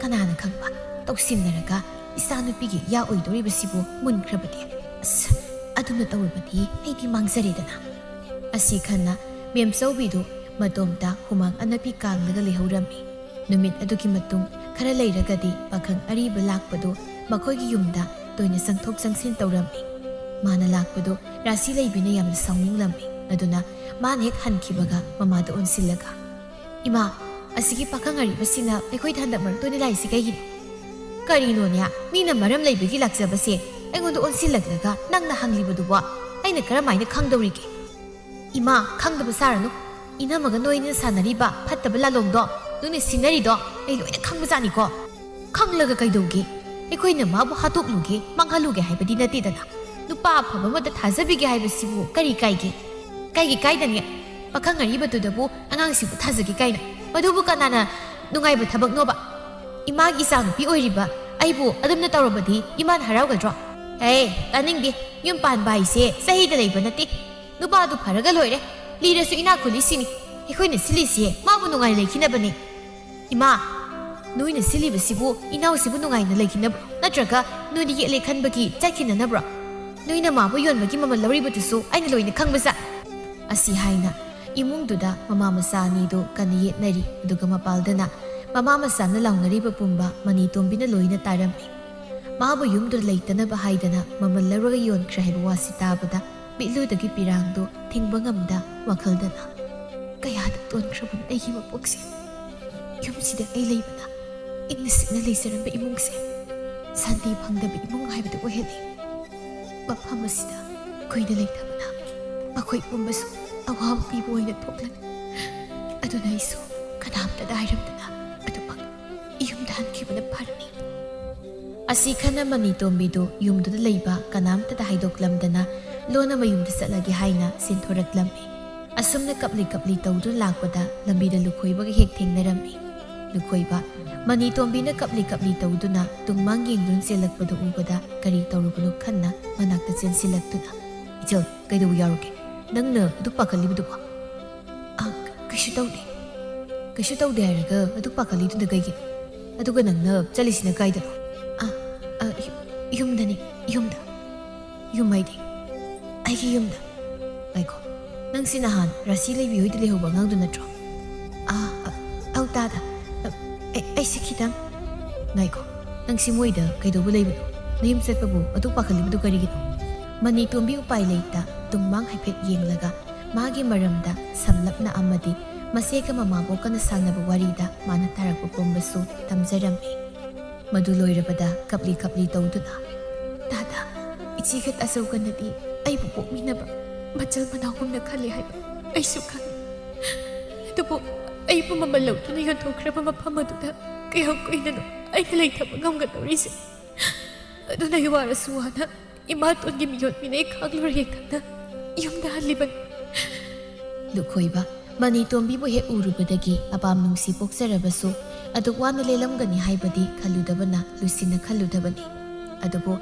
ꯀꯅꯥꯅ ꯈꯪꯕ ꯇꯧꯁꯤꯟꯅꯔꯒ ꯏꯆꯥꯅꯨꯄꯤꯒꯤ ꯌꯥ ꯑꯣꯏꯗꯧꯔꯤꯕꯁꯤꯕꯨ ꯃꯨꯟꯈ꯭ꯔꯕꯗꯤ ꯑꯁ ꯑꯗꯨꯅ ꯇꯧꯔꯕꯗꯤ ꯑꯩꯗꯤ ꯃꯥꯡꯖꯔꯦꯗꯅ꯫ ꯑꯁꯤ ꯈꯟꯅ ꯃꯦꯝꯆꯧꯕꯤꯗꯨ ꯃꯇꯣꯝꯇ ꯍꯨꯃꯥꯡ ꯑꯅꯞꯄꯤ ꯀꯥꯡꯂꯒ ꯂꯩꯍꯧꯔꯝꯃꯤ꯫ ꯅꯨꯃꯤꯠ ꯑꯗꯨꯒꯤ ꯃꯇꯨꯡ ꯈꯔ ꯂꯩꯔꯒꯗꯤ ꯄꯥꯈꯪ ꯑꯔꯤꯕ ꯂꯥꯛꯄꯗꯨ ꯃꯈꯣꯏꯒꯤ ꯌꯨꯝꯗ ꯇꯣꯏꯅ ꯆꯪꯊꯣꯛ ꯆꯪꯁꯤꯟ ꯇꯧꯔꯝꯃꯤ꯫ ꯃꯥꯅ ꯂꯥꯛꯄꯗꯨ ꯔꯥꯁꯤ ꯂꯩꯕꯤꯅ ꯌꯥꯝꯅ ꯁꯥꯎꯅꯤꯡꯂꯝꯃꯤ꯫ ꯑꯗꯨꯅ ꯃꯥꯅ ꯍꯦꯛ ꯍꯟꯈꯤꯕꯒ ꯃꯃꯥꯗ ꯑꯣꯟꯁꯤꯜꯂꯒ ꯏꯃꯥ ꯑꯁꯤꯒꯤ ꯄꯥꯈꯪ ꯑꯔꯤꯕꯁꯤꯅ ꯑꯩꯈꯣꯏꯗ ꯍꯟꯗꯛ ꯃꯔꯛ ꯇꯣꯏꯅ ꯂꯥꯛꯏꯁꯤ ꯀꯩꯒꯤꯅꯣ? ꯀꯔꯤꯅꯣꯅꯦ ꯃꯤꯅ ꯃꯔꯝ ꯂꯩꯕꯒꯤ ꯂꯥꯛꯆꯕꯁꯦ ꯑꯩꯉꯣꯟꯗ ꯑꯣꯟꯁꯤꯜꯂꯛꯂꯒ ꯅꯪꯅ ꯍꯪꯂꯤꯕꯗꯨꯕꯣ ꯑꯩꯅ ꯀꯔꯝꯍꯥꯏꯅ ꯈꯪꯗꯧꯔꯤꯒꯦ? ꯏꯃꯥ ꯈꯪꯗꯕ ꯁꯥꯔꯅꯨ, ꯏꯅꯝꯃꯒ ꯅꯣꯏꯅ ꯁꯥꯟꯅꯔꯤꯕ ꯐꯠꯇꯕ ꯂꯥꯂꯣꯡꯗꯣ ꯅꯣꯏꯅ ꯁꯤꯟꯅꯔꯤꯗꯣ ꯑꯩ ꯂꯣꯏꯅ ꯈꯪꯕꯖꯥꯠꯅꯤꯀꯣ꯫ ꯈꯪꯂꯒ ꯀꯩꯗꯧꯒꯦ? ꯑꯩꯈꯣꯏꯅ ꯃꯥꯕꯨ ꯍꯥꯠꯇꯣꯛꯂꯨꯒꯦ ꯃꯥꯡꯍꯜꯂꯨꯒꯦ ꯍꯥꯏꯕꯗꯤ ꯅꯠꯇꯦꯗꯅ꯫ ꯅꯨꯄꯥ ꯑꯐꯕ ꯑꯃꯗ ꯊꯥꯖꯕꯤꯒꯦ ꯍꯥꯏꯕꯁꯤꯕꯨ ꯀꯔꯤ ꯀꯥꯏꯒꯦ? ꯀꯥꯏꯗꯅꯦ ꯄꯥꯈꯪ ꯑꯔꯤꯕꯗꯨꯗꯕꯨ ꯑꯉꯥꯡꯁꯤꯕꯨ ꯊꯥꯖꯒꯦ ꯀꯥꯏꯅ, ꯃꯗꯨꯕꯨ ꯀꯅꯥꯅ ꯅꯨꯡꯉꯥꯏꯕ ꯊꯕꯛꯅꯣꯕ? ꯏꯃꯥꯒꯤ ꯏꯆꯥꯅꯨꯄꯤ ꯑꯣꯏꯔꯤꯕ ꯑꯩꯕꯨ ꯑꯗꯨꯝꯅ ꯇꯧꯔꯕꯗꯤ ꯏꯃꯥꯅ ꯍꯔꯥꯎꯒꯗ꯭ꯔꯣ? ꯇꯥꯅꯤꯡꯗꯦ, ꯌꯨꯝ ꯄꯥꯟꯕ ꯍꯥꯏꯁꯦ ꯆꯍꯤꯗ ꯂꯩꯕ ꯅꯠꯇꯦ꯫ ꯅꯨꯄꯥꯗꯨ ꯐꯔꯒ ꯂꯣꯏꯔꯦ, ꯂꯤꯔꯁꯨ ꯏꯅꯥꯛ ꯈꯨꯜꯂꯤꯁꯤꯅꯤ꯫ ꯑꯩꯈꯣꯏꯅ ꯁꯤꯜꯂꯤꯁꯦ ꯃꯥꯕꯨ ꯅꯨꯡꯉꯥꯏꯅ ꯂꯩꯈꯤꯅꯕꯅꯤ꯫ ꯏꯃꯥ ꯅꯣꯏꯅ ꯁꯤꯜꯂꯤꯕꯁꯤꯕꯨ ꯏꯅꯥꯎꯁꯤꯕꯨ ꯅꯨꯡꯉꯥꯏꯅ ꯂꯩꯈꯤꯅꯕ꯭ꯔꯣ ꯅꯠꯇ꯭ꯔꯒ ꯅꯣꯏꯅ ꯌꯦꯠꯂꯦ ꯈꯟꯕꯒꯤ ꯆꯠꯈꯤꯅꯅꯕ꯭ꯔꯣ? ꯅꯣꯏꯅ ꯃꯥꯕꯨ ꯌꯣꯟꯕꯒꯤ ꯃꯃꯜ ꯂꯧꯔꯤꯕꯗꯨꯁꯨ ꯑꯩꯅ ꯂꯣꯏꯅ ꯈꯪꯕꯖꯥꯠ꯫ ꯑꯁꯤ ꯍꯥꯏꯅ ꯏꯃꯨꯡꯗꯨꯗ ꯃꯃꯥ ꯃꯆꯥ ꯑꯅꯤꯗꯨ ꯀꯟꯅ ꯌꯦꯠꯅꯔꯤ꯫ ꯑꯗꯨꯒ ꯃꯄꯥꯜꯗꯅ ꯃꯃꯥ ꯃꯆꯥꯅ ꯂꯥꯎꯅꯔꯤꯕ ꯄꯨꯝꯕ ꯃꯅꯤꯇꯣꯝꯕꯤꯅ ꯂꯣꯏꯅ ꯇꯥꯔꯝꯃꯤ꯫ ꯃꯥꯕꯨ ꯌꯨꯝꯗꯨꯗ ꯂꯩꯇꯅꯕ ꯍꯥꯏꯗꯅ ꯃꯃꯜ ꯂꯧꯔꯒ ꯌꯣꯟꯈ꯭ꯔꯦ ꯍꯥꯏꯕ ꯋꯥꯁꯤ ꯇꯥꯕꯗ ꯃꯤꯠꯂꯨꯗꯒꯤ ꯄꯤꯔꯥꯡꯗꯨ ꯊꯤꯡꯕ ꯉꯝꯗ ꯋꯥꯈꯜꯗꯅ ꯀꯌꯥꯗ ꯇꯣꯟꯈ꯭ꯔꯕꯅꯣ ꯑꯩꯒꯤ ꯃꯄꯣꯛꯁꯦ꯫ ꯌꯨꯝꯁꯤꯗ ꯑꯩ ꯂꯩꯕꯅ ꯏꯪꯅ ꯆꯤꯛꯅ ꯂꯩꯖꯔꯝꯕ ꯏꯃꯨꯡꯁꯦ ꯁꯥꯟꯇꯤ ꯐꯪꯗꯕ ꯏꯃꯨꯡ ꯍꯥꯏꯕꯗꯨ ꯑꯣꯏꯍꯜꯂꯤ꯫ ꯃꯐꯝ ꯑꯁꯤꯗ ꯀꯨꯏꯅ ꯂꯩꯇꯕꯅ ꯃꯈꯣꯏ ꯄꯨꯝꯕꯁꯨ ꯑꯋꯥꯕ ꯄꯤꯕ ꯑꯣꯏꯅ ꯊꯣꯛꯂꯅꯤ꯫ ꯑꯗꯨꯅ ꯑꯩꯁꯨ ꯀꯅꯥꯝꯇꯗ ꯍꯥꯏꯔꯝꯗꯅ ꯑꯗꯨꯃꯛ ꯌꯨꯝꯗ ꯍꯟꯈꯤꯕꯅ ꯐꯔꯅꯤ꯫ ꯑꯁꯤ ꯈꯟꯅ ꯃꯅꯤꯇꯣꯝꯕꯤꯗꯨ ꯌꯨꯝꯗꯨꯗ ꯂꯩꯕ ꯀꯅꯥꯝꯇꯗ ꯍꯥꯏꯗꯣꯛꯂꯝꯗꯅ ꯂꯣꯟꯅ ꯃꯌꯨꯝꯗ ꯆꯠꯂꯒꯦ ꯍꯥꯏꯅ ꯆꯦꯟꯊꯣꯔꯛꯂꯝꯃꯤ꯫ ꯑꯁꯨꯝꯅ ꯀꯞꯂꯤ ꯇꯧꯗꯨꯅ ꯂꯥꯛꯄꯗ ꯂꯝꯕꯤꯗ ꯂꯨꯈꯣꯏꯕꯒ ꯍꯦꯛ ꯊꯦꯡꯅꯔꯝꯃꯤ꯫ ꯂꯨꯈꯣꯏꯕ ꯃꯅꯤꯇꯣꯝꯕꯤꯅ ꯀꯞꯂꯤ ꯇꯧꯗꯨꯅ ꯇꯨꯡꯃꯥꯡ ꯌꯦꯡꯗꯨꯅ ꯆꯦꯜꯂꯛꯄꯗꯨ ꯎꯕꯗ ꯀꯔꯤ ꯇꯧꯔꯨꯕꯅꯣ ꯈꯟꯅ ꯃꯅꯥꯛꯇ ꯆꯦꯟꯁꯤꯜꯂꯛꯇꯨꯅ ꯏꯆꯜ ꯀꯩꯗꯧꯕ ꯌꯥꯎꯔꯒꯦ? ꯅꯪꯅ ꯑꯗꯨꯛ ꯄꯥꯈꯠꯂꯤꯕꯗꯨꯕꯣ? ꯀꯩꯁꯨ ꯇꯧꯗꯦ ꯍꯥꯏꯔꯒ ꯑꯗꯨꯛ ꯄꯥꯈꯠꯂꯤꯗꯨꯅ ꯀꯩꯒꯤꯅꯣ? ꯑꯗꯨꯒ ꯅꯪꯅ ꯆꯠꯂꯤꯁꯤꯅ ꯀꯥꯏꯗꯅꯣ? ꯌꯨꯝꯗꯅꯤ, ꯌꯨꯝ ꯍꯥꯏꯗꯤ ꯑꯩꯒꯤ ꯌꯨꯝꯗ꯫ ꯉꯥꯏꯈꯣ, ꯅꯪꯁꯤ ꯅꯍꯥꯟ ꯔꯥꯁꯤ ꯂꯩꯕꯤ ꯍꯣꯏꯗ ꯂꯩꯍꯧꯕ ꯑꯉꯥꯡꯗꯨ ꯅꯠꯇ꯭ꯔꯣ? ꯇꯥꯗ ꯑꯩꯁꯤ ꯈꯤꯇꯪ ꯉꯥꯏꯈꯣ, ꯅꯪꯁꯤ ꯃꯣꯏꯗ ꯀꯩꯗꯧꯕ ꯂꯩꯕꯅꯣ? ꯅꯌꯨꯝ ꯆꯠꯄꯕꯨ ꯑꯗꯨꯛ ꯄꯥꯈꯠꯂꯤꯕꯗꯨ ꯀꯔꯤꯒꯤꯅꯣ? ꯃꯅꯤꯇꯣꯝꯕꯤ ꯎꯄꯥꯏ ꯂꯩꯇ ꯇꯨꯡꯃꯥꯡ ꯍꯥꯏꯐꯦꯠ ꯌꯦꯡꯂꯒ ꯃꯥꯒꯤ ꯃꯔꯝꯗ ꯁꯝꯂꯞꯅ ꯑꯃꯗꯤ ꯃꯆꯦꯒ ꯃꯃꯥꯕꯣꯛꯀꯅ ꯁꯥꯟꯅꯕ ꯋꯥꯔꯤꯗ ꯃꯥꯅ ꯇꯥꯔꯛꯄ ꯄꯨꯝꯕꯁꯨ ꯇꯝꯖꯔꯝꯃꯤ꯫ ꯃꯗꯨ ꯂꯣꯏꯔꯕꯗ ꯀꯞꯂꯤ ꯇꯧꯗꯨꯅ ꯗꯥꯗꯥ ꯏꯆꯦꯒ ꯇꯥꯆꯧꯒꯅꯗꯤ ꯑꯩꯕꯨ ꯄꯣꯛꯃꯤꯟꯅꯕ ꯃꯆꯜ ꯃꯅꯥꯎꯒꯨꯝꯅ ꯈꯜꯂꯤ ꯍꯥꯏꯕ ꯑꯩꯁꯨ ꯈꯪꯏ꯫ ꯑꯗꯨꯕꯨ ꯑꯩꯕꯨ ꯃꯃꯜ ꯂꯧꯗꯨꯅ ꯌꯣꯟꯊꯣꯛꯈ꯭ꯔꯕ ꯃꯐꯝ ꯑꯗꯨꯗ ꯀꯌꯥꯝ ꯀꯨꯏꯅꯅꯣ ꯑꯩꯅ ꯂꯩꯊꯕ ꯉꯝꯒꯗꯧꯔꯤꯁꯦ? ꯑꯗꯨꯅ ꯑꯩ ꯋꯥꯔꯁꯨ ꯋꯥꯅ ꯏꯃꯥꯇꯣꯟꯒꯤ ꯃꯤꯌꯣꯠ ꯃꯤꯅꯩ ꯈꯥꯡꯂꯨꯔꯦ ꯈꯟꯅ ꯌꯨꯝꯗ ꯍꯜꯂꯤꯕꯅꯤ꯫ ꯂꯨꯈꯣꯏꯕ ꯃꯅꯤꯇꯣꯝꯕꯤꯕꯨ ꯍꯦꯛ ꯎꯔꯨꯕꯗꯒꯤ ꯑꯄꯥꯝ ꯅꯨꯡꯁꯤ ꯄꯣꯛꯆꯔꯕꯁꯨ ꯑꯗꯨꯛ ꯋꯥꯅ ꯂꯦꯜꯂꯝꯒꯅꯤ ꯍꯥꯏꯕꯗꯤ ꯈꯜꯂꯨꯗꯕꯅ ꯂꯨꯁꯤꯟꯅ ꯈꯜꯂꯨꯗꯕꯅꯤ꯫ ꯑꯗꯨꯕꯨ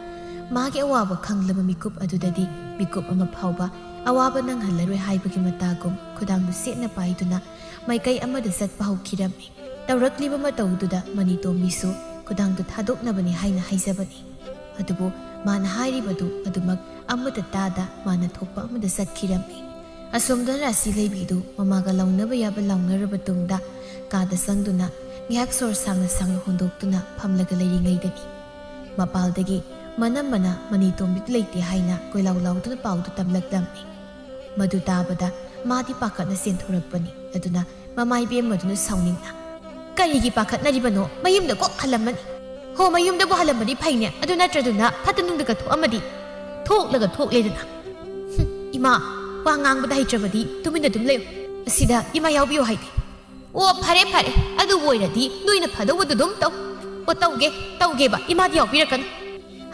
ꯃꯥꯒꯤ ꯑꯋꯥꯕ ꯈꯪꯂꯕ ꯃꯤꯀꯨꯞ ꯑꯗꯨꯗꯗꯤ ꯃꯤꯀꯨꯞ ꯑꯃ ꯐꯥꯎꯕ ꯑꯋꯥꯕ ꯅꯪꯍꯜꯂꯔꯣꯏ ꯍꯥꯏꯕꯒꯤ ꯃꯇꯥꯒꯨꯝ ꯈꯨꯗꯥꯡꯗꯨ ꯁꯦꯠꯅ ꯄꯥꯏꯗꯨꯅ ꯃꯥꯏꯀꯩ ꯑꯃꯗ ꯆꯠꯄ ꯍꯧꯈꯤꯔꯝꯃꯤ꯫ ꯇꯧꯔꯛꯂꯤꯕ ꯃꯇꯧꯗꯨꯗ ꯃꯅꯤꯇꯣꯝꯕꯤꯁꯨ ꯈꯨꯗꯥꯡꯗꯨ ꯊꯥꯗꯣꯛꯅꯕꯅꯤ ꯍꯥꯏꯅ ꯍꯥꯏꯖꯕꯅꯤ ꯑꯗꯨꯕꯨ ꯃꯥꯅ ꯍꯥꯏꯔꯤꯕꯗꯨ ꯑꯗꯨꯃꯛ ꯑꯃꯠꯇ ꯇꯥꯗ ꯃꯥꯅ ꯊꯣꯛꯄ ꯑꯃꯗ ꯆꯠꯈꯤꯔꯝꯃꯤ ꯑꯁꯣꯝꯗ ꯔꯥꯁꯤ ꯂꯩꯕꯤꯗꯨ ꯃꯃꯥꯒ ꯂꯥꯎꯅꯕ ꯌꯥꯕ ꯂꯥꯎꯅꯔꯕ ꯇꯨꯡꯗ ꯀꯥꯗ ꯆꯪꯗꯨꯅ ꯉꯥꯏꯍꯥꯛ ꯁꯣꯔ ꯁꯥꯡꯅ ꯁꯥꯡꯅ ꯍꯣꯟꯗꯣꯛꯇꯨꯅ ꯐꯝꯂꯒ ꯂꯩꯔꯤꯉꯩꯗꯅꯤ ꯃꯄꯥꯜꯗꯒꯤ ꯃꯅꯝꯃꯅ ꯃꯅꯤꯇꯣꯝꯕꯤꯗꯨ ꯂꯩꯇꯦ ꯍꯥꯏꯅ ꯀꯣꯏꯂꯥꯎ ꯂꯥꯎꯗꯨꯅ ꯄꯥꯎꯗꯨ ꯇꯝꯂꯛꯂꯝꯃꯤ ꯃꯗꯨ ꯇꯥꯕꯗ ꯃꯥꯗꯤ ꯄꯥꯈꯠꯅ ꯆꯦꯟꯊꯣꯔꯛꯄꯅꯤ ꯑꯗꯨꯅ ꯃꯃꯥ ꯏꯕꯦꯝꯃꯗꯨꯅ ꯁꯥꯎꯅꯤꯡꯅ ꯀꯔꯤꯒꯤ ꯄꯥꯈꯠꯅꯔꯤꯕꯅꯣ ꯃꯌꯨꯝꯗ ꯀꯣꯛ ꯍꯜꯂꯝꯃꯅꯤ ꯍꯣ ꯃꯌꯨꯝꯗꯕꯨ ꯍꯜꯂꯝꯃꯗꯤ ꯐꯩꯅꯦ ꯑꯗꯨ ꯅꯠꯇ꯭ꯔꯗꯨꯅ ꯐꯠꯇꯅꯨꯡꯗꯒ ꯊꯣꯛꯑꯝꯃꯗꯤ ꯊꯣꯛꯂꯒ ꯊꯣꯛꯂꯦꯗꯅ ꯏꯃꯥ ꯋꯥ ꯉꯥꯡꯕꯗ ꯍꯩꯇ꯭ꯔꯕꯗꯤ ꯇꯨꯃꯤꯟꯅ ꯑꯗꯨꯝ ꯂꯩꯌꯨ ꯑꯁꯤꯗ ꯏꯃꯥ ꯌꯥꯎꯕꯤꯌꯨ ꯍꯥꯏꯗꯤ ꯑꯣ ꯐꯔꯦ ꯐꯔꯦ ꯑꯗꯨꯕꯨ ꯑꯣꯏꯔꯗꯤ ꯅꯣꯏꯅ ꯐꯗꯧꯕꯗꯨ ꯑꯗꯨꯝ ꯇꯧ ꯑꯣ ꯇꯧꯒꯦꯕ ꯏꯃꯥꯗꯤ ꯌꯥꯎꯕꯤꯔꯛꯀꯅꯨ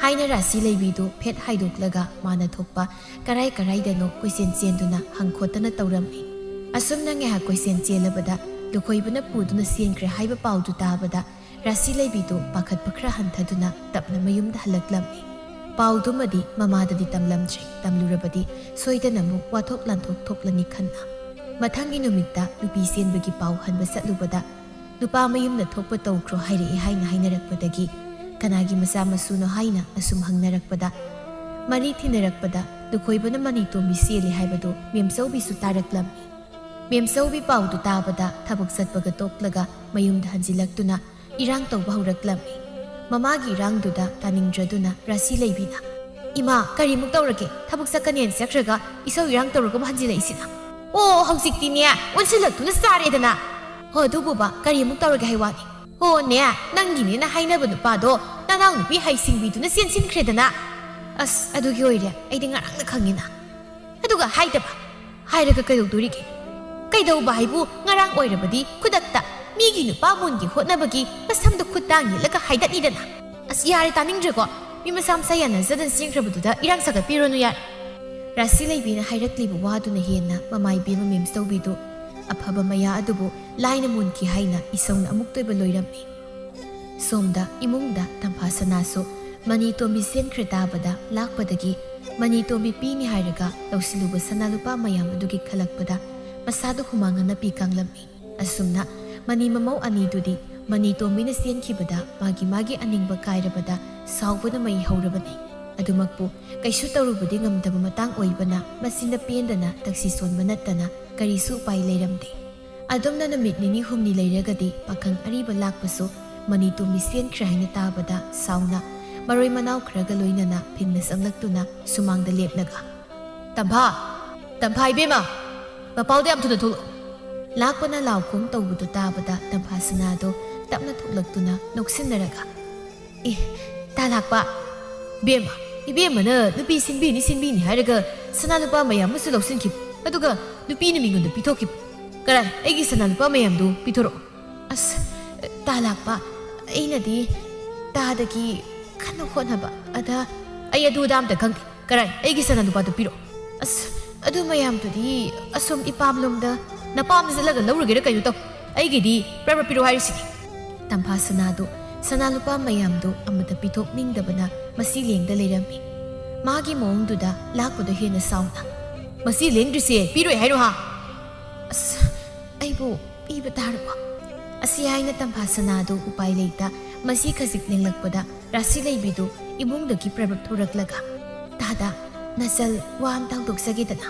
ꯍꯥꯏꯅ ꯔꯥꯁꯤ ꯂꯩꯕꯤꯗꯨ ꯐꯦꯠ ꯍꯥꯏꯗꯣꯛꯂꯒ ꯃꯥꯅ ꯊꯣꯛꯄ ꯀꯔꯥꯏ ꯀꯔꯥꯏꯗꯅꯣ ꯀꯣꯏꯆꯦꯟ ꯆꯦꯟꯗꯨꯅ ꯍꯪꯈꯣꯠꯇꯅ ꯇꯧꯔꯝꯃꯤ ꯑꯁꯨꯝꯅ ꯉꯥꯏꯍꯥꯛ ꯀꯣꯏꯆꯦꯟ ꯆꯦꯜꯂꯕꯗ ꯂꯨꯈꯣꯏꯕꯅ ꯄꯨꯗꯨꯅ ꯆꯦꯟꯈ꯭ꯔꯦ ꯍꯥꯏꯕ ꯄꯥꯎꯗꯨ ꯇꯥꯕꯗ ꯔꯥꯁꯤ ꯂꯩꯕꯤꯗꯨ ꯄꯥꯈꯠꯄ ꯈꯔ ꯍꯟꯊꯗꯨꯅ ꯇꯞꯅ ꯃꯌꯨꯝꯗ ꯍꯜꯂꯛꯂꯝꯃꯤ ꯄꯥꯎꯗꯨꯃꯗꯤ ꯃꯃꯥꯗꯗꯤ ꯇꯝꯂꯝꯗ꯭ꯔꯦ ꯇꯝꯂꯨꯔꯕꯗꯤ ꯁꯣꯏꯗꯅ ꯑꯃꯨꯛ ꯋꯥꯊꯣꯛ ꯂꯥꯟꯊꯣꯛ ꯊꯣꯛꯂꯅꯤ ꯈꯟꯅ ꯃꯊꯪꯒꯤ ꯅꯨꯃꯤꯠꯇ ꯅꯨꯄꯤ ꯆꯦꯟꯕꯒꯤ ꯄꯥꯎ ꯍꯟꯕ ꯆꯠꯂꯨꯕꯗ ꯅꯨꯄꯥ ꯃꯌꯨꯝꯗ ꯊꯣꯛꯄ ꯇꯧꯈ꯭ꯔꯣ ꯍꯥꯏꯔꯛꯏ ꯍꯥꯏꯅ ꯍꯥꯏꯅꯔꯛꯄꯗꯒꯤ ꯀꯅꯥꯒꯤ ꯃꯆꯥ ꯃꯁꯨꯅꯣ ꯍꯥꯏꯅ ꯑꯁꯨꯝ ꯍꯪꯅꯔꯛꯄꯗ ꯃꯔꯤ ꯊꯤꯅꯔꯛꯄꯗ ꯂꯨꯈꯣꯏꯕꯅ ꯃꯅꯤꯇꯣꯝꯕꯤ ꯆꯦꯜꯂꯤ ꯍꯥꯏꯕꯗꯨ ꯃꯦꯝꯆꯧꯕꯤꯁꯨ ꯇꯥꯔꯛꯂꯝꯃꯤ ꯃꯦꯝꯆꯧꯕꯤ ꯄꯥꯎꯗꯨ ꯇꯥꯕꯗ ꯊꯕꯛ ꯆꯠꯄꯒ ꯇꯣꯛꯂꯒ ꯃꯌꯨꯝꯗ ꯍꯟꯖꯤꯜꯂꯛꯇꯨꯅ ꯏꯔꯥꯡ ꯇꯧꯕ ꯍꯧꯔꯛꯂꯝꯃꯤ ꯃꯃꯥꯒꯤ ꯏꯔꯥꯡꯗꯨꯗ ꯇꯥꯅꯤꯡꯗ꯭ꯔꯗꯨꯅ ꯔꯥꯁꯤ ꯂꯩꯕꯤꯅ ꯏꯃꯥ ꯀꯔꯤꯃꯨꯛ ꯇꯧꯔꯒꯦ ꯊꯕꯛ ꯆꯠꯀꯅꯦꯅ ꯆꯠꯈ꯭ꯔꯒ ꯏꯁꯧ ꯏꯔꯥꯡ ꯇꯧꯔꯒ ꯍꯟꯖꯤꯜꯂꯛꯏꯁꯤꯅ ꯑꯣ ꯍꯧꯖꯤꯛꯇꯤꯅꯦ ꯑꯣꯟꯁꯤꯜꯂꯛꯇꯨꯅ ꯆꯥꯔꯦꯗꯅ ꯍꯣ ꯑꯗꯨꯕꯨꯕ ꯀꯔꯤꯃꯨꯛ ꯇꯧꯔꯒꯦ ꯍꯥꯏ ꯋꯥꯅꯤ ꯍꯣꯅꯦ ꯅꯪꯒꯤꯅꯦꯅ ꯍꯥꯏꯅꯕ ꯅꯨꯄꯥꯗꯣ ꯅꯅꯥꯎ ꯅꯨꯄꯤ ꯍꯩꯁꯤꯡꯕꯤꯗꯨꯅ ꯆꯦꯟꯁꯤꯟꯈ꯭ꯔꯦꯗꯅ ꯑꯁ ꯑꯗꯨꯒꯤ ꯑꯣꯏꯔꯦ ꯑꯩꯗꯤ ꯉꯔꯥꯡꯅ ꯈꯪꯉꯤꯅ ꯑꯗꯨꯒ ꯍꯥꯏꯔꯒ ꯀꯩꯗꯧꯗꯣꯔꯤꯒꯦ ꯀꯩꯗꯧꯕ ꯍꯥꯏꯕꯨ ꯉꯔꯥꯡ ꯑꯣꯏꯔꯕꯗꯤ ꯈꯨꯗꯛꯇ ꯃꯤꯒꯤ ꯅꯨꯄꯥ ꯃꯨꯟꯒꯤ ꯍꯣꯠꯅꯕꯒꯤ ꯃꯁꯝꯗ ꯈꯨꯠꯇꯥꯡ ꯌꯦꯠꯂꯒ ꯍꯥꯏꯗꯠꯅꯤꯗꯅ ꯑꯁ ꯌꯥꯔꯦ ꯇꯥꯅꯤꯡꯗ꯭ꯔꯦꯀꯣ ꯃꯤ ꯃꯁꯥ ꯃꯁꯥ ꯌꯥꯅꯖꯗꯅ ꯆꯦꯟꯈ꯭ꯔꯕꯗꯨꯗ ꯏꯔꯥꯡ ꯁꯥꯒꯠꯄꯤꯔꯣꯅꯨ ꯌꯥꯔꯦ ꯔꯥꯁꯤ ꯂꯩꯕꯤꯅ ꯍꯥꯏꯔꯛꯂꯤꯕ ꯋꯥꯗꯨꯅ ꯍꯦꯟꯅ ꯃꯃꯥ ꯏꯕꯦꯝꯃ ꯃꯦꯝꯆꯧꯕꯤꯗꯨ ꯑꯐꯕ ꯃꯌꯥ ꯑꯗꯨꯕꯨ ꯂꯥꯏꯅ ꯃꯨꯟꯈꯤ ꯍꯥꯏꯅ ꯏꯁꯧꯅ ꯑꯃꯨꯛ ꯇꯣꯏꯕ ꯂꯣꯏꯔꯝꯃꯤ ꯁꯣꯝꯗ ꯏꯃꯨꯡꯗ ꯇꯝꯐꯥ ꯁꯅꯥꯁꯨ ꯃꯅꯤꯇꯣꯝꯕꯤ ꯆꯦꯟꯈ꯭ꯔꯦ ꯇꯥꯕꯗ ꯂꯥꯛꯄꯗꯒꯤ ꯃꯅꯤꯇꯣꯝꯕꯤ ꯄꯤꯅꯤ ꯍꯥꯏꯔꯒ ꯂꯧꯁꯤꯜꯂꯨꯕ ꯁꯅꯥ ꯂꯨꯄꯥ ꯃꯌꯥꯝ ꯑꯗꯨꯒꯤ ꯈꯜꯂꯛꯄꯗ ꯃꯁꯥꯗꯨ ꯍꯨꯃꯥꯡꯅ ꯄꯤ ꯀꯥꯡꯂꯝꯃꯤ ꯑꯁꯨꯝꯅ ꯃꯅꯤ ꯃꯃꯧ ꯑꯅꯤꯗꯨꯗꯤ ꯃꯅꯤꯇꯣꯝꯕꯤꯅ ꯆꯦꯟꯈꯤꯕꯗ ꯃꯥꯒꯤ ꯑꯅꯤꯡꯕ ꯀꯥꯏꯔꯕꯗ ꯁꯥꯎꯕꯅ ꯃꯩ ꯍꯧꯔꯕꯅꯤ ꯑꯗꯨꯃꯛꯄꯨ ꯀꯩꯁꯨ ꯇꯧꯔꯨꯕꯗꯤ ꯉꯝꯗꯕ ꯃꯇꯥꯡ ꯑꯣꯏꯕꯅ ꯃꯁꯤꯅ ꯄꯦꯟꯗꯅ ꯇꯛꯁꯤ ꯁꯣꯟꯕ ꯅꯠꯇꯅ ꯀꯔꯤꯁꯨ ꯎꯄꯥꯏ ꯂꯩꯔꯝꯗꯦ ꯑꯗꯨꯝꯅ ꯅꯨꯃꯤꯠ ꯅꯤꯅꯤ ꯍꯨꯝꯅꯤ ꯂꯩꯔꯒꯗꯤ ꯄꯥꯈꯪ ꯑꯔꯤꯕ ꯂꯥꯛꯄꯁꯨ ꯃꯅꯤꯇꯣꯝꯕꯤ ꯆꯦꯟꯈ꯭ꯔꯦ ꯍꯥꯏꯅ ꯇꯥꯕꯗ ꯁꯥꯎꯅ ꯃꯔꯣꯏ ꯃꯅꯥꯎ ꯈꯔꯒ ꯂꯣꯏꯅꯅ ꯐꯤꯟꯅ ꯆꯪꯂꯛꯇꯨꯅ ꯁꯨꯃꯥꯡꯗ ꯂꯦꯞꯂꯒ ꯇꯝꯐꯥ ꯏꯕꯦꯝꯃ ꯃꯄꯥꯎꯗ ꯌꯥꯝ ꯊꯨꯅ ꯊꯣꯛꯂꯛꯎ ꯂꯥꯛꯄꯅ ꯂꯥꯎꯈꯣꯡ ꯇꯧꯕꯗꯨ ꯇꯥꯕꯗ ꯇꯝꯐꯥ ꯁꯅꯥꯗꯣ ꯇꯞꯅ ꯊꯣꯛꯂꯛꯇꯨꯅ ꯅꯣꯛꯁꯤꯟꯅꯔꯒ ꯇꯥ ꯂꯥꯛꯄ ꯏꯕꯦꯝꯃꯅ ꯅꯨꯄꯤ ꯁꯤꯟꯕꯤꯅꯤ ꯍꯥꯏꯔꯒ ꯁꯅꯥ ꯂꯨꯄꯥ ꯃꯌꯥꯝ ꯑꯃꯁꯨ ꯂꯧꯁꯤꯟꯈꯤꯕ ꯑꯗꯨꯒ ꯅꯨꯄꯤꯅ ꯃꯤꯉꯣꯟꯗ ꯄꯤꯊꯣꯛꯈꯤꯕ ꯀꯔꯥꯏ ꯑꯩꯒꯤ ꯁꯅꯥ ꯂꯨꯄꯥ ꯃꯌꯥꯝꯗꯨ ꯄꯤꯊꯣꯔꯛꯑꯣ ꯑꯁ ꯇꯥ ꯂꯥꯛꯄ ꯑꯩꯅꯗꯤ ꯇꯥꯗꯒꯤ ꯀꯟꯅ ꯍꯣꯠꯅꯕ ꯑꯗ ꯑꯩ ꯑꯗꯨꯗ ꯑꯝꯇ ꯈꯪꯗꯦ ꯀꯔꯥꯏ ꯑꯩꯒꯤ ꯁꯅꯥ ꯂꯨꯄꯥꯗꯨ ꯄꯤꯔꯛꯑꯣ ꯑꯁ ꯑꯗꯨ ꯃꯌꯥꯝꯗꯨꯗꯤ ꯑꯁꯣꯝ ꯏꯄꯥꯝꯂꯣꯝꯗ ꯅꯄꯥꯝꯗ ꯆꯠꯂꯒ ꯂꯧꯔꯨꯒꯦꯔꯥ ꯀꯩꯅꯣ ꯇꯧ ꯑꯩꯒꯤꯗꯤ ꯄ꯭ꯔꯕ ꯄꯤꯔꯛꯑꯣ ꯍꯥꯏꯔꯤꯁꯤꯅꯤ ꯇꯝꯐꯥ ꯁꯅꯥꯗꯨ ꯁꯅꯥ ꯂꯨꯄꯥ ꯃꯌꯥꯝꯗꯨ ꯑꯃꯠꯇ ꯄꯤꯊꯣꯛꯅꯤꯡꯗꯕꯅ ꯃꯁꯤ ꯂꯦꯡꯗ ꯂꯩꯔꯝꯃꯤ ꯃꯥꯒꯤ ꯃꯑꯣꯡꯗꯨꯗ ꯂꯥꯛꯄꯗꯣ ꯍꯦꯟꯅ ꯁꯥꯎꯅ ꯃꯁꯤ ꯂꯦꯡꯗ꯭ꯔꯤꯁꯦ ꯄꯤꯔꯣꯏ ꯍꯥꯏꯔꯣ ꯍꯥ ꯑꯁ ꯑꯩꯕꯨ ꯄꯤꯕ ꯇꯥꯔꯕꯣ ꯑꯁꯤ ꯍꯥꯏꯅ ꯇꯝꯐꯥ ꯁꯅꯥꯗꯨ ꯎꯄꯥꯏ ꯂꯩꯇ ꯃꯁꯤ ꯈꯖꯤꯛ ꯂꯦꯡꯂꯛꯄꯗ ꯔꯥꯁꯤ ꯂꯩꯕꯤꯗꯨ ꯏꯃꯨꯡꯗꯒꯤ ꯄ꯭ꯔꯕꯛ ꯊꯣꯔꯛꯂꯒ ꯇꯥꯗ ꯅꯆꯜ ꯋꯥ ꯑꯝꯇ ꯍꯧꯗꯣꯛꯆꯒꯦꯗꯅ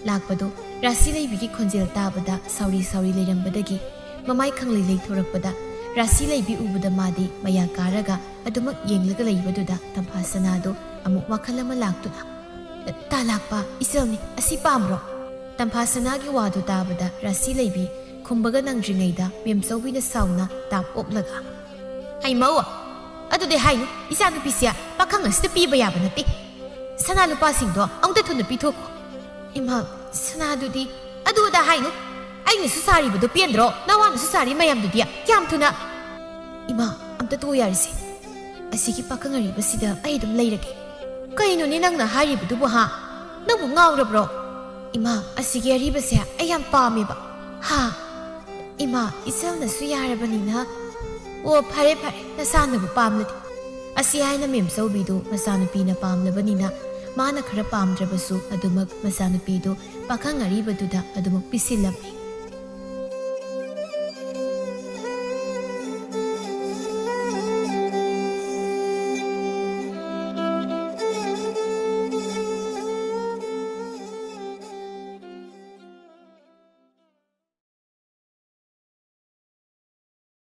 ꯂꯥꯛꯄꯗꯨ ꯔꯥꯁꯤ ꯂꯩꯕꯤꯒꯤ ꯈꯣꯟꯖꯦꯜ ꯇꯥꯕꯗ ꯁꯥꯎꯔꯤ ꯂꯩꯔꯝꯕꯗꯒꯤ ꯃꯃꯥꯏ ꯈꯪꯂꯩ ꯂꯩꯊꯣꯔꯛꯄꯗ ꯔꯥꯁꯤ ꯂꯩꯕꯤ ꯎꯕꯗ ꯃꯥꯗꯤ ꯃꯌꯥ ꯀꯥꯔꯒ ꯑꯗꯨꯃꯛ ꯌꯦꯡꯂꯒ ꯂꯩꯕꯗꯨꯗ ꯇꯝꯐꯥ ꯁꯅꯥꯗꯨ ꯑꯃꯨꯛ ꯋꯥꯈꯜ ꯑꯃ ꯂꯥꯛꯇꯨꯅ ꯇꯥ ꯂꯥꯛꯄ ꯏꯆꯜꯅꯤ ꯑꯁꯤ ꯄꯥꯝꯕ꯭ꯔꯣ ꯇꯝꯐꯥ ꯁꯅꯥꯒꯤ ꯋꯥꯗꯨ ꯇꯥꯕꯗ ꯔꯥꯁꯤ ꯂꯩꯕꯤ ꯈꯨꯝꯕꯒ ꯅꯪꯗ꯭ꯔꯤꯉꯩꯗ ꯃꯦꯝꯆꯧꯕꯤꯅ ꯁꯥꯎꯅ ꯇꯥꯞ ꯑꯣꯛꯂꯒ ꯍꯩꯃꯧ ꯑꯗꯨꯗꯤ ꯍꯥꯏꯅꯨ ꯏꯆꯥ ꯅꯨꯄꯤꯁꯦ ꯄꯥꯈꯪ ꯑꯁꯤꯗ ꯄꯤꯕ ꯌꯥꯕ ꯅꯠꯇꯦ ꯁꯅꯥ ꯂꯨꯄꯥꯁꯤꯡꯗꯣ ꯑꯃꯨꯛꯇ ꯊꯨꯅ ꯄꯤꯊꯣꯛꯈꯣ ꯏꯃꯥ ꯁꯅꯥꯗꯨꯗꯤ ꯑꯗꯨꯗ ꯍꯥꯏꯅꯨ ꯑꯩꯅꯁꯨ ꯁꯥꯔꯤꯕꯗꯣ ꯄꯦꯟꯗ꯭ꯔꯣ ꯅꯋꯥꯅꯁꯨ ꯁꯥꯔꯤ ꯃꯌꯥꯝꯗꯨꯗꯤ ꯌꯥꯝ ꯊꯨꯅ ꯏꯃꯥ ꯑꯝꯇ ꯇꯣꯛ ꯌꯥꯔꯤꯁꯦ ꯑꯁꯤꯒꯤ ꯄꯥꯈꯪ ꯑꯔꯤꯕꯁꯤꯗ ꯑꯩ ꯑꯗꯨꯝ ꯂꯩꯔꯒꯦ ꯀꯩꯅꯣꯅꯦ ꯅꯪꯅ ꯍꯥꯏꯔꯤꯕꯗꯨꯕꯨ ꯍꯥ ꯅꯪꯕꯨ ꯉꯥꯎꯔꯕ꯭ꯔꯣ ꯏꯃꯥ ꯑꯁꯤꯒꯤ ꯑꯔꯤꯕꯁꯦ ꯑꯩ ꯌꯥꯝ ꯄꯥꯝꯃꯦꯕ ꯍꯥ ꯏꯃꯥ ꯏꯆꯜꯅꯁꯨ ꯌꯥꯔꯕꯅꯤꯅ ꯑꯣ ꯐꯔꯦ ꯅꯁꯥꯅꯕꯨ ꯄꯥꯝꯂꯗꯤ ꯑꯁꯤ ꯍꯥꯏꯅ ꯃꯦꯝꯆꯧꯕꯤꯗꯨ ꯃꯆꯥꯅꯨꯄꯤꯅ ꯄꯥꯝꯂꯕꯅꯤꯅ ꯃꯥꯅ ꯈꯔ ꯄꯥꯝꯗ꯭ꯔꯕꯁꯨ ꯑꯗꯨꯃꯛ ꯃꯆꯥꯅꯨꯄꯤꯗꯨ ꯄꯥꯈꯪ ꯑꯔꯤꯕꯗꯨꯗ ꯑꯗꯨꯃꯛ ꯄꯤꯁꯤꯜꯂꯝꯃꯤ